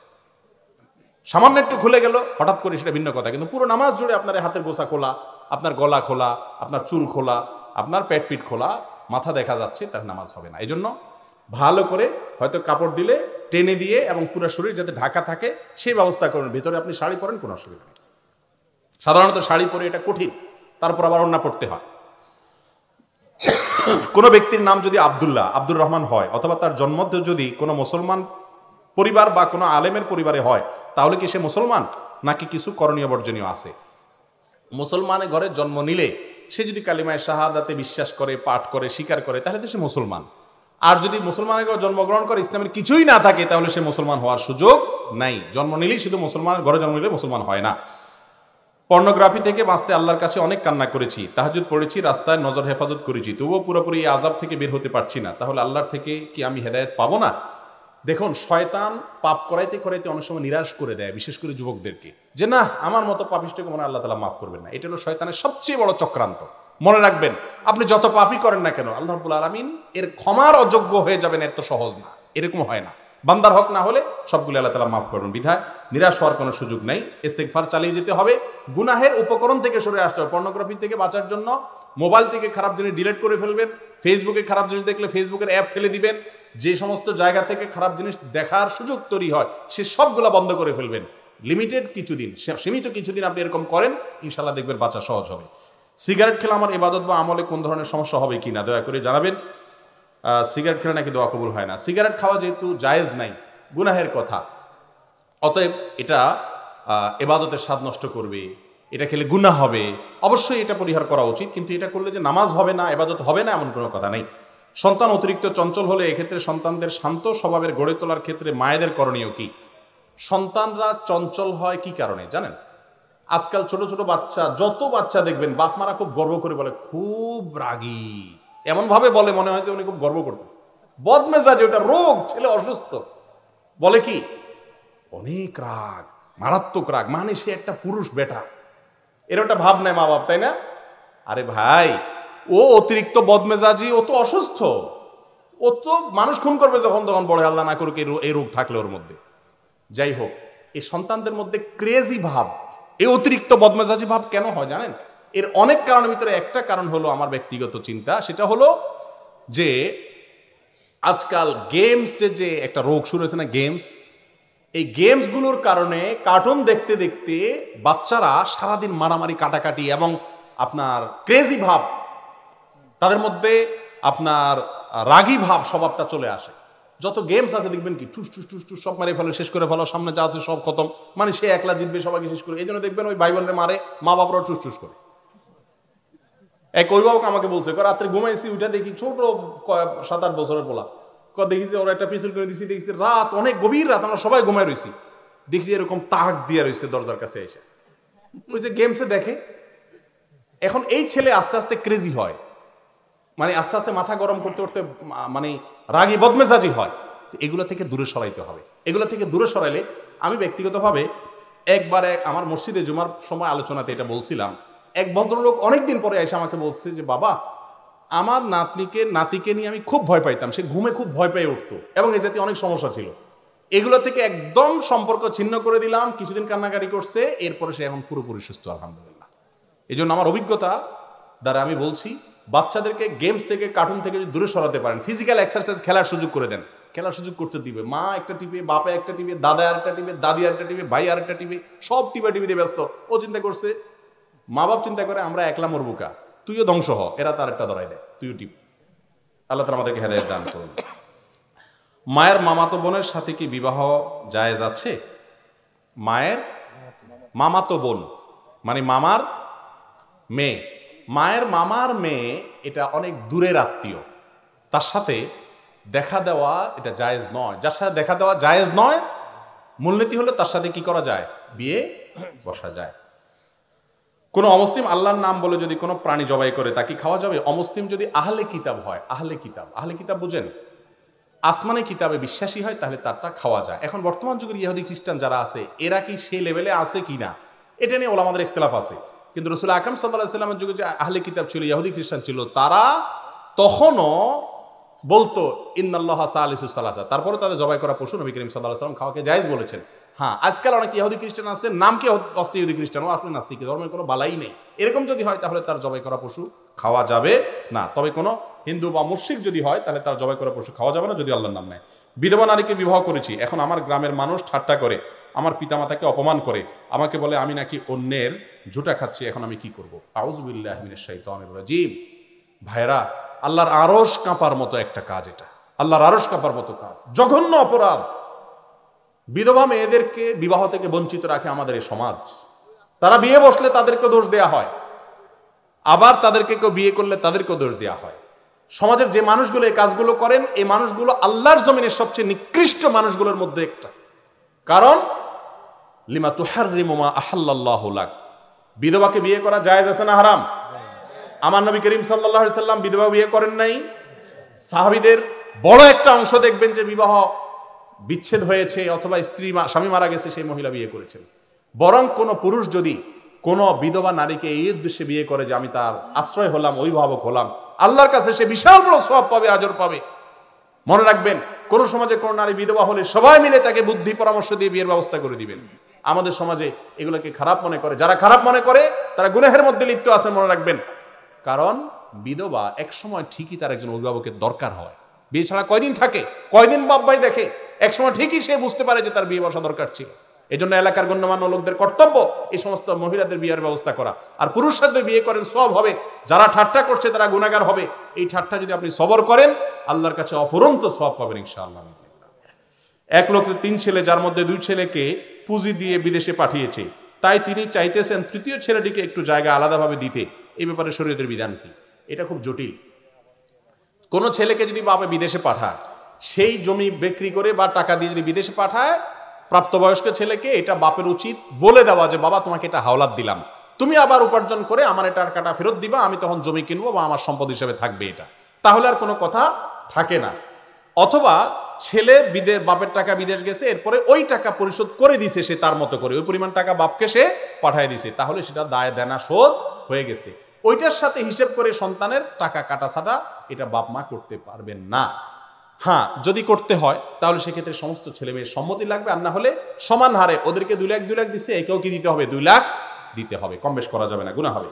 সামান্য একটু খুলে গেল হঠাৎ করে সেটা ভিন্ন কথা, কিন্তু পুরো নামাজ জুড়ে আপনার হাতের গোছা খোলা, আপনার গলা খোলা, আপনার চুল খোলা, আপনার পেট পিঠ খোলা, মাথা দেখা যাচ্ছে, তার নামাজ হবে না। এই জন্য ভালো করে হয়তো কাপড় দিলে টেনে দিয়ে এবং পুরো শরীর যাতে ঢাকা থাকে সেই ব্যবস্থা করুন। ভিতরে আপনি শাড়ি পরেন, কোনো অসুবিধা নেই। সাধারণত শাড়ি পরে এটা কঠিন, তারপর আবার ওড়না পড়তে হয়। কোনো ব্যক্তির নাম যদি আব্দুর রহমান হয়, অথবা তার জন্ম যদি কোনো মুসলমান পরিবার বা কোনো আলেমের পরিবারে হয়, তাহলে কি সে মুসলমান, নাকি কিছু করণীয় বর্জনীয় আছে? মুসলমানের ঘরে জন্ম নিলে সে যদি কালিমায়ে শাহাদাতে বিশ্বাস করে, পাঠ করে, স্বীকার করে, তাহলে তো সে মুসলমান। আর যদি মুসলমানের ঘরে জন্মগ্রহণ করে ইসলামের কিছুই না থাকে, তাহলে সে মুসলমান হওয়ার সুযোগ নাই। জন্ম নিলেই শুধু মুসলমানের ঘরে জন্ম নিলে মুসলমান হয় না। পর্নোগ্রাফি থেকে বাঁচতে আল্লাহর কাছে অনেক কান্না করেছি, তাহাজ্জুদ পড়েছি, রাস্তায় নজর হেফাজত করেছি, তবুও পুরোপুরি এই আযাব থেকে বের হতে পারছি না। তাহলে আল্লাহর থেকে কি আমি হেদায়েত পাবো না? দেখুন, শয়তান পাপ করাইতে করাইতে অনেক সময় নিরাশ করে দেয়, বিশেষ করে যুবকদেরকে, যে না, আমার মতো পাপিষ্ঠকে মনে আল্লাহ তাআলা মাফ করবেন না। এটা হলো শয়তানের সবচেয়ে বড় চক্রান্ত। মনে রাখবেন, আপনি যত পাপই করেন না কেন, আল্লাহ রাব্বুল আলামিন এর ক্ষমার অযোগ্য হয়ে যাবেন, এত সহজ না, এরকম হয় না। বান্দার হক না হলে সবগুলো আল্লাহ তাআলা মাফ করবেন। বিধায় নিরাশ হওয়ার কোনো সুযোগ নেই, ইস্তেগফার চালিয়ে যেতে হবে, গুনাহের উপকরণ থেকে সরে আসতে হবে। পর্নোগ্রাফি থেকে বাঁচার জন্য মোবাইল থেকে খারাপ জিনিস ডিলিট করে ফেলবেন, ফেসবুকে খারাপ জিনিস দেখলে ফেসবুকের অ্যাপ ফেলে দিবেন, যে সমস্ত জায়গা থেকে খারাপ জিনিস দেখার সুযোগ তৈরি হয় সে সবগুলা বন্ধ করে ফেলবেন। লিমিটেড কিছুদিন, সীমিত কিছুদিন আপনি এরকম করেন, ইনশাল্লাহ দেখবেন বাঁচা সহজ হবে। সিগারেট খেলে আমার ইবাদত বা আমলে কোন ধরনের সমস্যা হবে কিনা দয়া করে জানাবেন। সিগারেট খেলে নাকি দোয়া কবুল হয় না। সিগারেট খাওয়া যেহেতু জায়েজ নাই, গুনাহের কথা, অতএব এটা ইবাদতের স্বাদ নষ্ট করবে, এটা খেলে গুনাহ হবে, অবশ্যই এটা পরিহার করা উচিত। কিন্তু এটা করলে যে নামাজ হবে না, ইবাদত হবে না, এমন কোনো কথা নেই। সন্তান অতিরিক্ত চঞ্চল হলে এক্ষেত্রে সন্তানদের শান্ত স্বভাবের গড়ে তোলার ক্ষেত্রে মায়েদের করণীয় কি? সন্তানরা চঞ্চল হয় কি কারণে জানেন? আজকাল ছোট ছোট বাচ্চা, যত বাচ্চা দেখবেন বাপ মারা খুব গর্ব করে বলে খুব রাগী, এমন ভাবে বলে মনে হয় যে উনি খুব গর্ব করতেছে। বদমেজাজি, ওটা রোগ, ছেলে অসুস্থ। বলে কি অনেক রাগ, মারাত্মক রাগ, মানে সে একটা পুরুষ বেটা, এর একটা ভাব নেয় মা বাপ, তাই না? আরে ভাই, ও অতিরিক্ত বদমেজাজি, ও তো অসুস্থ, ও তো মানুষ খুন করবে যখন তখন, বড় আল্লাহ না করুক এই রোগ থাকলে ওর মধ্যে। যাই হোক, এই সন্তানদের মধ্যে ক্রেজি ভাব, এই অতিরিক্ত বদমেজাজি ভাব কেন হয় জানেন? এর অনেক কারণের ভিতরে একটা কারণ হলো আমার ব্যক্তিগত চিন্তা, সেটা হলো যে আজকাল গেমস যে একটা রোগ শুরু হয়েছে না, গেমস, এই গেমসগুলোর কারণে কার্টুন দেখতে দেখতে বাচ্চারা সারাদিন মারামারি, কাটাকাটি এবং আপনার ক্রেজি ভাব, তাদের মধ্যে আপনার রাগী ভাব স্বভাবটা চলে আসে। যত গেমস আছে দেখবেন কি টুস টুস টুস টুস সব মারে ফেলো, শেষ করে ফেলো, সামনে যা আছে সব খতম, মানে সে একলা জিতবে, সবাইকে শেষ করে। এই জন্য দেখবেন ওই ভাই বোনরে মারে, মা বাবারাও টুস টুস করে। এক অভিভাবক আমাকে বলছে, রাত্রে ঘুমাইছি, উঠে দেখি ছোট 7-8 বছরের পোলা, দেখি যে ওরা একটা পিছল করে দিছি, দেখছি রাত অনেক গভীর রাত, আমরা সবাই ঘুমাই রয়েছি, দেখছি এরকম তাক দিয়ে রয়েছে দরজার কাছে এসে, ওই যে গেমসে দেখে। এখন এই ছেলে আস্তে আস্তে ক্রেজি হয়, মানে আস্তে আস্তে মাথা গরম করতে করতে মানে রাগী বদমেজাজি হয়। এগুলো থেকে দূরে সরাইতে হবে। এগুলো থেকে দূরে সরাইলে, আমি ব্যক্তিগতভাবে একবার আমার মসজিদে জুমার সময় আলোচনাতে এটা বলছিলাম, এক ভদ্রলোক অনেকদিন পরে এসে আমাকে বলছে যে বাবা, আমার নাতিকে নিয়ে আমি খুব ভয় পাইতাম, সে ঘুমে খুব ভয় পেয়ে উঠতো এবং এ জাতীয় অনেক সমস্যা ছিল, এগুলো থেকে একদম সম্পর্ক ছিন্ন করে দিলাম, কিছুদিন কান্নাকাটি করছে, এরপরে সে এখন পুরোপুরি সুস্থ আলহামদুলিল্লাহ। এই জন্য আমার অভিজ্ঞতা দ্বারা আমি বলছি, বাচ্চাদেরকে গেমস থেকে, কার্টুন থেকে যদি দূরে সরাতে পারেন, ফিজিক্যাল এক্সারসাইজ খেলার সুযোগ করে দেন, খেলার সুযোগ করতে দিবে। মা একটা টিপে, বাপে একটা টিপে, দাদা আরেকটা টিপে, দাদি আরেকটা টিপে, ভাই আরেকটা টিপে, সব টিপে ব্যস্ত। ও চিন্তা করছে, মা বাপ চিন্তা করে আমরা একলা মরবুকা, তুইও ধ্বংস হ, এরা তার একটা ধরাই দেয়, তুইও টিপ। আল্লাহ তাআলা আমাদেরকে হেদায়েত দান করুন। মায়ের মামাতো বোনের সাথে কি বিবাহ জায়েজ আছে? মায়ের মামাতো বোন, মানে মামার মেয়ে, মায়ের মামার মেয়ে, এটা অনেক দূরের আত্মীয়, তার সাথে দেখা দেওয়া এটা জায়েজ নয়। যার সাথে দেখা দেওয়া জায়েজ নয়, মূলনীতি হলো তার সাথে কি করা যায়, বিয়ে বসা যায়। কোনো অমুসলিম আল্লাহর নাম বলে যদি কোনো প্রাণী জবাই করে তা কি খাওয়া যাবে? অমুসলিম যদি আহলে কিতাব হয়, আহলে কিতাব বুঝেন, আসমানে কিতাবে বিশ্বাসী হয়, তাহলে তারটা খাওয়া যায়। এখন বর্তমান যুগের ইহুদি খ্রিস্টান যারা আছে, এরা কি সেই লেভেলে আছে কিনা এটা নিয়ে ওলামাদের ইখতিলাফ আছে। কিন্তু রাসূল আকরাম সাল্লাল্লাহু আলাইহি ওয়াসাল্লামের যুগে যে আহলে কিতাব ছিল, ইহুদি খ্রিস্টান ছিল, তারা তখনও বলতো ইন্নাল্লাহা সালিসুস সালাসা, তারপরে তাদের জবাই করা পশু নবী করিম সাল্লাল্লাহু আলাইহি ওয়াসাল্লাম খাওয়াকে জায়েজ বলেছেন। হ্যাঁ, আজকাল অনেক ইহুদি খ্রিস্টান আছে, নাম কি অস্তি ইহুদি খ্রিস্টান, ও আসলে নাস্তিক, ধর্মের কোনো বালাই নেই, এরকম যদি হয় তাহলে তার জবাই করা পশু খাওয়া যাবে না। তবে কোনো হিন্দু বা মুশরিক যদি হয় তাহলে তার জবাই করা পশু খাওয়া যাবে না, যদি আল্লাহর নাম নেয়। বিধবা নারীকে বিবাহ করেছি, এখন আমার গ্রামের মানুষ ঠাট্টা করে, আমার পিতামাতাকে অপমান করে, আমাকে বলে আমি নাকি অন্যের ঝুটা খাচ্ছি, এখন আমি কি করব? আউযু বিল্লাহি মিনাশ শাইতানির রাজীম। ভাইরা, আল্লাহর আরশ কাঁপার মতো একটা কাজ এটা, আল্লাহর আরশ কাঁপার মতো কাজ, জঘন্য অপরাধ। বিধবা মেয়েদেরকে বিবাহ থেকে বঞ্চিত রাখে আমাদের এই সমাজ। তারা বিয়ে বসলে তাদেরকে দোষ দেয়া হয়, আবার তাদেরকে কেউ বিয়ে করলে তাদেরকেও দোষ দেয়া হয়। সমাজের যে মানুষগুলো এই কাজগুলো করেন, এই মানুষগুলো আল্লাহর জমিনের সবচেয়ে নিকৃষ্ট মানুষগুলোর মধ্যে একটা। কারণ লিমা তুহাররিমু মা আহাল্লাল্লাহু লাক, বিধবাকে বিয়ে করা জায়েজ আছে না হারাম? আমার নবী করিম সাল্লাল্লাহু আলাইহি সাল্লাম বিধবা বিয়ে করেন নাই। সাহাবীদের বড় একটা অংশ দেখবেন যে বিবাহ বিচ্ছেদ হয়েছে অথবা স্বামী মারা গেছে, সেই মহিলা বিয়ে করেছেন। বরং কোন পুরুষ যদি কোন বিধবা নারীকে এই উদ্দেশ্যে বিয়ে করে যে আমি তার আশ্রয় হলাম, অভিভাবক হলাম, আল্লাহর কাছে সে বিশাল বড় সওয়াব পাবে, আজর পাবে। মনে রাখবেন, কোন সমাজে কোন নারী বিধবা হলে সবাই মিলে তাকে বুদ্ধি পরামর্শ দিয়ে বিয়ের ব্যবস্থা করে দিবেন। আমাদের সমাজে এগুলোকে খারাপ মনে করে, যারা খারাপ মনে করে তারা গুনাহের মধ্যে লিপ্ত আছে, মনে রাখবেন। কারণ বিধবা এক সময় ঠিকই তার একজন অভিভাবকের দরকার হয়। বিয়ে ছাড়া কয়দিন থাকে, কয়দিন বাপ ভাই দেখে, এক সময় ঠিকই সে বুঝতে পারে যে তার বিয়ে বসা দরকার ছিল। এই জন্য এলাকার গণ্যমান্য লোকদের কর্তব্য এই সমস্ত মহিলাদের বিয়ের ব্যবস্থা করা। আর পুরুষ সাথে বিয়ে করেন, সওয়াব হবে। যারা ঠাট্টা করছে তারা গুনাহগার হবে। এই ঠাট্টা যদি আপনি সবর করেন, আল্লাহর কাছে অফুরন্ত সওয়াব পাবেন ইনশাআল্লাহ। এক লোক 3 ছেলে, যার মধ্যে 2 ছেলেকে পুঁজি দিয়ে বিদেশে পাঠিয়েছে, তাই তিনি চাইতেছেন তৃতীয় ছেলেটিকে একটু জায়গা আলাদাভাবে দিতে। এই ব্যাপারে শরীয়তের বিধান কি? এটা খুব জটিল। কোন ছেলেকে যদি বাবা বিদেশে পাঠায়, সেই জমি বিক্রি করে বা টাকা দিয়ে যদি বিদেশে পাঠায়, প্রাপ্তবয়স্ক ছেলেকে এটা বাপের উচিত বলে দেওয়া যে বাবা তোমাকে এটা হাওলাত দিলাম, তুমি আবার উপার্জন করে আমার এটা টাকাটা ফেরত দিবা, আমি তখন জমি কিনবো বা আমার সম্পদ হিসেবে থাকবে এটা, তাহলে আর কোনো কথা থাকে না। অথবা ছেলে বাপের টাকা বিদেশ গেছে, এরপরে ওই টাকা পরিশোধ করে দিছে সে তার মতো করে, ওই পরিমাণ টাকা বাপকে সে পাঠায় দিছে, তাহলে সেটা দায় দেনা শোধ হয়ে গেছে। ওইটার সাথে হিসেব করে সন্তানের টাকা কাটা ছাড়া এটা বাপ মা করতে পারবেন না। হ্যাঁ, যদি করতে হয় তাহলে সেক্ষেত্রে সমস্ত ছেলে মেয়ের সম্মতি লাগবে, আর না হলে সমান হারে ওদেরকে 2 লাখ দিচ্ছে, একেও কি দিতে হবে? 2 লাখ দিতে হবে, কম বেশ করা যাবে না, গুনাহ হবে।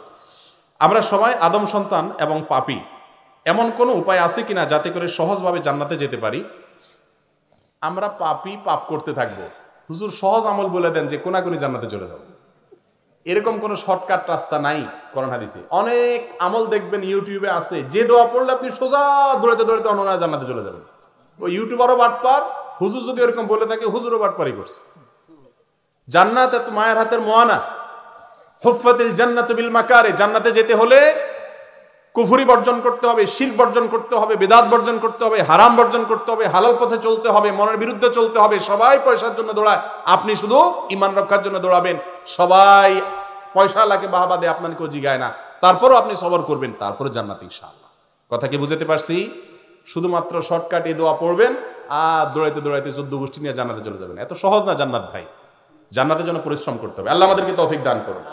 আমরা সবাই আদম সন্তান এবং পাপী। এমন কোনো উপায় আছে কিনা যাতে করে সহজভাবে জান্নাতে যেতে পারি? আমরা পাপী, পাপ করতে থাকবো, হুজুর সহজ আমল বলে দেন যে কোনাকুনি জান্নাতে চলে যাবো। এরকম কোনো শর্টকাট রাস্তা নাই কোরআন হাদিসে। অনেক আমল দেখবেন ইউটিউবে আছে, যে দোয়া পড়লে আপনি সোজা দৌড়াতে দৌড়াতে অননায় জান্নাতে চলে যাবেন। ওই ইউটিউবারও বাটপার, হুজুর যদি এরকম বলে থাকে হুজুরও বাটপারই করছে। জান্নাত এত মায়ের হাতের মোয়ানা, হুফফাতিল জান্নাতু বিল মাকারে। জান্নাতে যেতে হলে কুফরি বর্জন করতে হবে, শিরক বর্জন করতে হবে, বিদআত বর্জন করতে হবে, হারাম বর্জন করতে হবে, হালাল পথে চলতে হবে, মনের বিরুদ্ধে চলতে হবে। সবাই পয়সার জন্য দৌড়ায়, আপনি শুধু ঈমান রক্ষার জন্য দৌড়াবেন। সবাই পয়সা লাগে বাহাবা দেয়, আপনাকে কেউ জিগায় না, তারপরও আপনি সবর করবেন, তারপরে জান্নাত ইনশাআল্লাহ। কথা কি বুঝতে পারছি? শুধুমাত্র শর্টকাট এই দোয়া পড়বেন আর দৌড়াইতে দৌড়াইতে 14 গোষ্ঠী নিয়ে জান্নাতে চলে যাবেন। এত সহজ না জান্নাত ভাই, জান্নাতের জন্য পরিশ্রম করতে হবে। আল্লাহ আমাদেরকে তৌফিক দান করুন।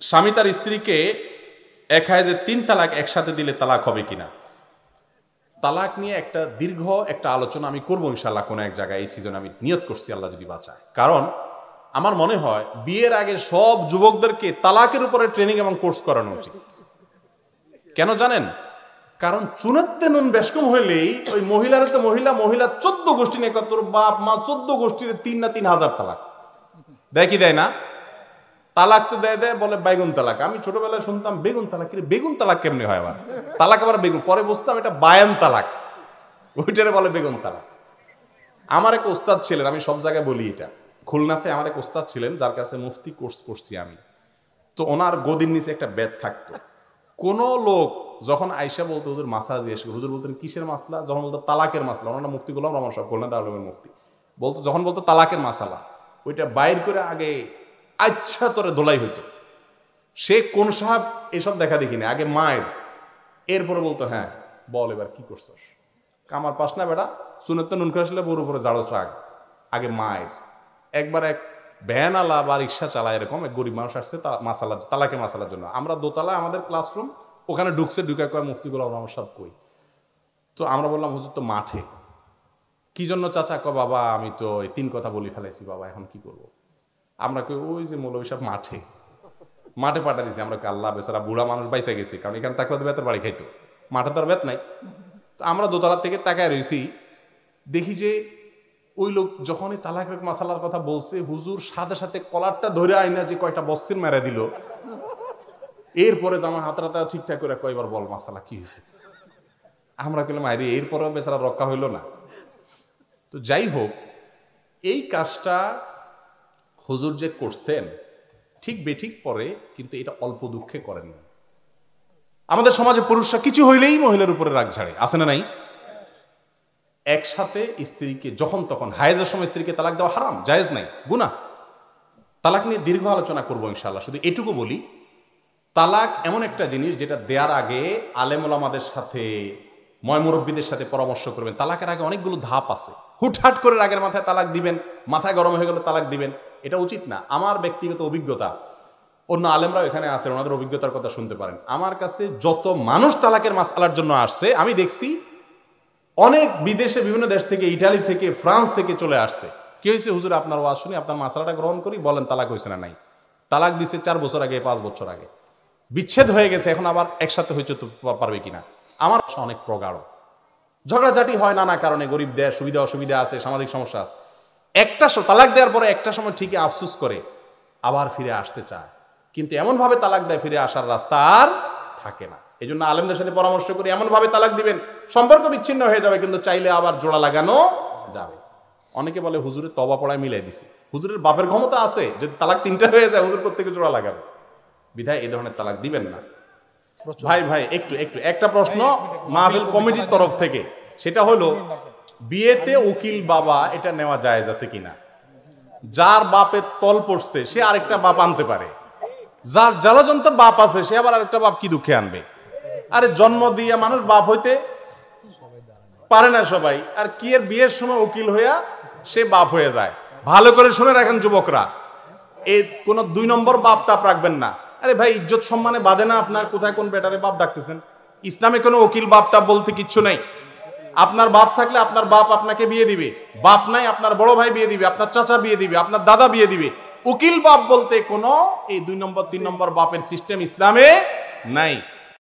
স্বামী তার স্ত্রীকে এক হায়েজে 3 তালাক একসাথে দিলে তালাক হবে কিনা? তালাক নিয়ে একটা দীর্ঘ একটা আলোচনা আমি করবো ইনশাআল্লাহ কোনো এক জায়গায়, এই সিজনে আমি নিয়ত করছি, আল্লাহ যদি বাঁচায়। কারণ আমার মনে হয় বিয়ের আগে সব যুবকদেরকে তালাকের উপরে ট্রেনিং এবং কোর্স করানো উচিত। কেন জানেন? কারণ চুনাত্তে নুন বেশকম হইলেই ওই মহিলার তো মহিলা 14 গোষ্ঠী নিয়ে, তোর বাপ মা 14 গোষ্ঠীর 3 না 3000 তালাক দেয় কি দেয় না? তালাক তো দেয় বলে বেগুন তালাক। আমি ছোটবেলায় শুনতাম বেগুন তালাক, কি বেগুন তালাক কেমনি হয়? আবার তালাক আবার বেগুন, পরে বুঝতাম এটা বায়ান তালাক, ওইটারে বলে বেগুন তালাক। আমার এক ওস্তাদ ছিলেন, আমি সব জায়গায় বলি এটা, খুলনাতে আমার এক ওস্তাদ ছিলেন যার কাছে মুফতি কোর্স করছি আমি। তো ওনার গদির নিচে একটা বেদ থাকতো। কোনো লোক যখন আয়সা বলতো হুজুর মাসলা জিজ্ঞেস করি, হুজুর বলতেন কিসের মাসলা? যখন বলতো তালাকের মাসলা, ওনার মুফতি গোলাম রহমান সাহেব, খুলনা দারুল উলুমের মুফতি, বলতো যখন বলতো তালাকের মাসালা, ওইটা বাইর করে আগে আচ্ছা তোরে দোলাই হইতো। সে কোন সাহেব এসব দেখা দেখিনি, আগে মায়ের, এরপরে বলতো হ্যাঁ বল এবার কি করছস, কামার পাস না বেটা, সুনত নুন করে আসলে বউর উপরে জাড়ো রাগ। আগে মায়ের। একবার এক ভ্যান আলা বা রিক্সা চালায়, এরকম এক গরিব মানুষ আসছে মাসালা, তালাকে মাসালার জন্য। আমরা দোতলায় আমাদের ক্লাসরুম, ওখানে ঢুকছে, ঢুকে কয় মুফতি গোলাম রহমান সাহেব কই? তো আমরা বললাম হুজুর তো মাঠে। কি জন্য চাচা? কয় বাবা আমি তো এই 3 কথা বলি ফেলাইছি বাবা, এখন কি করব? আমরা কই ওই যে মৌলভী সাহেব মাঠে, মাঠে পাঠা দিছি। আমরা আল্লাহ বেচারা বুড়া মানুষ বাইসা গেছি, কারণ এখানে তাকে বেতের বাড়ি খাইতো, মাঠে তো আর বেত নাই। তো আমরা দোতলার থেকে তাকায় রয়েছি, দেখি যে ওই লোক যখনই তালাকের মাসালার কথা বলছে, হুজুর সাথে সাথে কলারটা ধরে আইনা যে কয়টা বস্তির মেরে দিল। এরপরে জামা হাতরাতা ঠিকঠাক করে কয়বার বল মাসালা কি হয়েছে। আমরা কইলাম আরে এরপরেও বেচারা রক্ষা হইল না। তো যাই হোক, এই কাজটা হুজুর যে করছেন ঠিক বেঠিক পরে, কিন্তু এটা অল্প দুঃখে করেন না। আমাদের সমাজে পুরুষরা কিছু হইলেই মহিলার উপরে রাগ ঝাড়ে, আছে না নাই? একসাথে স্ত্রীকে যখন তখন, হায়েজের সময় স্ত্রীকে তালাক দেওয়া হারাম, জায়েজ নাই, গুনাহ। তালাক নিয়ে দীর্ঘ আলোচনা করবো ইনশাআল্লাহ। শুধু এটুকু বলি, তালাক এমন একটা জিনিস যেটা দেওয়ার আগে আলেম ওলামাদের সাথে, ময়মুরব্বীদের সাথে পরামর্শ করবেন। তালাকের আগে অনেকগুলো ধাপ আছে। হুটহাট করে রাগের মাথায় তালাক দিবেন, মাথায় গরম হয়ে গেলে তালাক দিবেন, এটা উচিত না। আমার ব্যক্তিগত অভিজ্ঞতা, অন্য আলেমরাও এখানে আছেন, ওনাদের অভিজ্ঞতার কথা শুনতে পারেন। আমার কাছে যত মানুষ তালাকের মাসআলার জন্য আসছে, আমি দেখছি অনেক বিদেশে, বিভিন্ন দেশ থেকে, ইটালি থেকে, ফ্রান্স থেকে চলে আসছে। কি হয়েছে হুজুর আপনার ওয়াজ শুনি, আপনার মাসআলাটা গ্রহণ করি, বলেন তালাক হয়েছে না নাই? তালাক দিছে 4 বছর আগে, 5 বছর আগে, বিচ্ছেদ হয়ে গেছে, এখন আবার একসাথে হয়েছে তো পারবে কিনা। আমার অনেক প্রগাঢ়, ঝগড়াঝাটি হয় নানা কারণে, গরিব দেয়, সুবিধা অসুবিধা আছে, সামাজিক সমস্যা আছে। একটা তালাক দেওয়ার পরে একটা সময় ঠিকই আফসোস করে, আবার ফিরে আসতে চায়, কিন্তু এমন ভাবে তালাক দেয় ফিরে আসার রাস্তা আর থাকে না। এই জন্য আলেমদের সাথে পরামর্শ করি, এমন ভাবে তালাক দিবেন সম্পর্ক বিচ্ছিন্ন হয়ে যাবে, কিন্তু চাইলে আবার জোড়া লাগানো যাবে। অনেকে বলে হুজুরের তওবা পড়ায় মিলাই দিছে। হুজুরের বাপের ক্ষমতা আছে, যদি তালাক 3টা হয়ে যায় হুজুর প্রত্যেকে জোড়া লাগাবে, বিধায় এই ধরনের তালাক দিবেন না। ভাই একটা প্রশ্ন মাহফিল কমিটির তরফ থেকে, সেটা হলো বিয়েতে উকিল বাবা এটা নেওয়া জায়েজ আছে কিনা? যার বাপের তল পড়ছে সে আরেকটা বাপ আনতে পারে, যার জলজন্ত বাপ আছে সে আবার আরেকটা বাপ কি দুঃখে আনবে? আরে জন্ম দিয়ে মানুষ বাপ হইতে পারে না সবাই, আর কি এর বিয়ের সময় উকিল হইয়া সে বাপ হয়ে যায়। ভালো করে শুনে রাখেন যুবকরা, এই কোন 2 নম্বর বাপ তাপ রাখবেন না। আরে ভাই ইজ্জত সম্মানে বাঁধে না আপনার? কোথায় কোন বেটারে বাপ ডাকতেছেন? ইসলামে কোনো উকিল বাপটা বলতে কিচ্ছু নেই। আপনার বাপ থাকলে আপনার বাপ আপনাকে বিয়ে দিবে, বাপ নাই আপনার বড় ভাই বিয়ে দিবে, আপনার চাচা বিয়ে দিবে, আপনার দাদা বিয়ে দিবে। উকিল বাপ বলতে কোনো এই 2 নম্বর 3 নম্বর বাপের সিস্টেম ইসলামে নাই।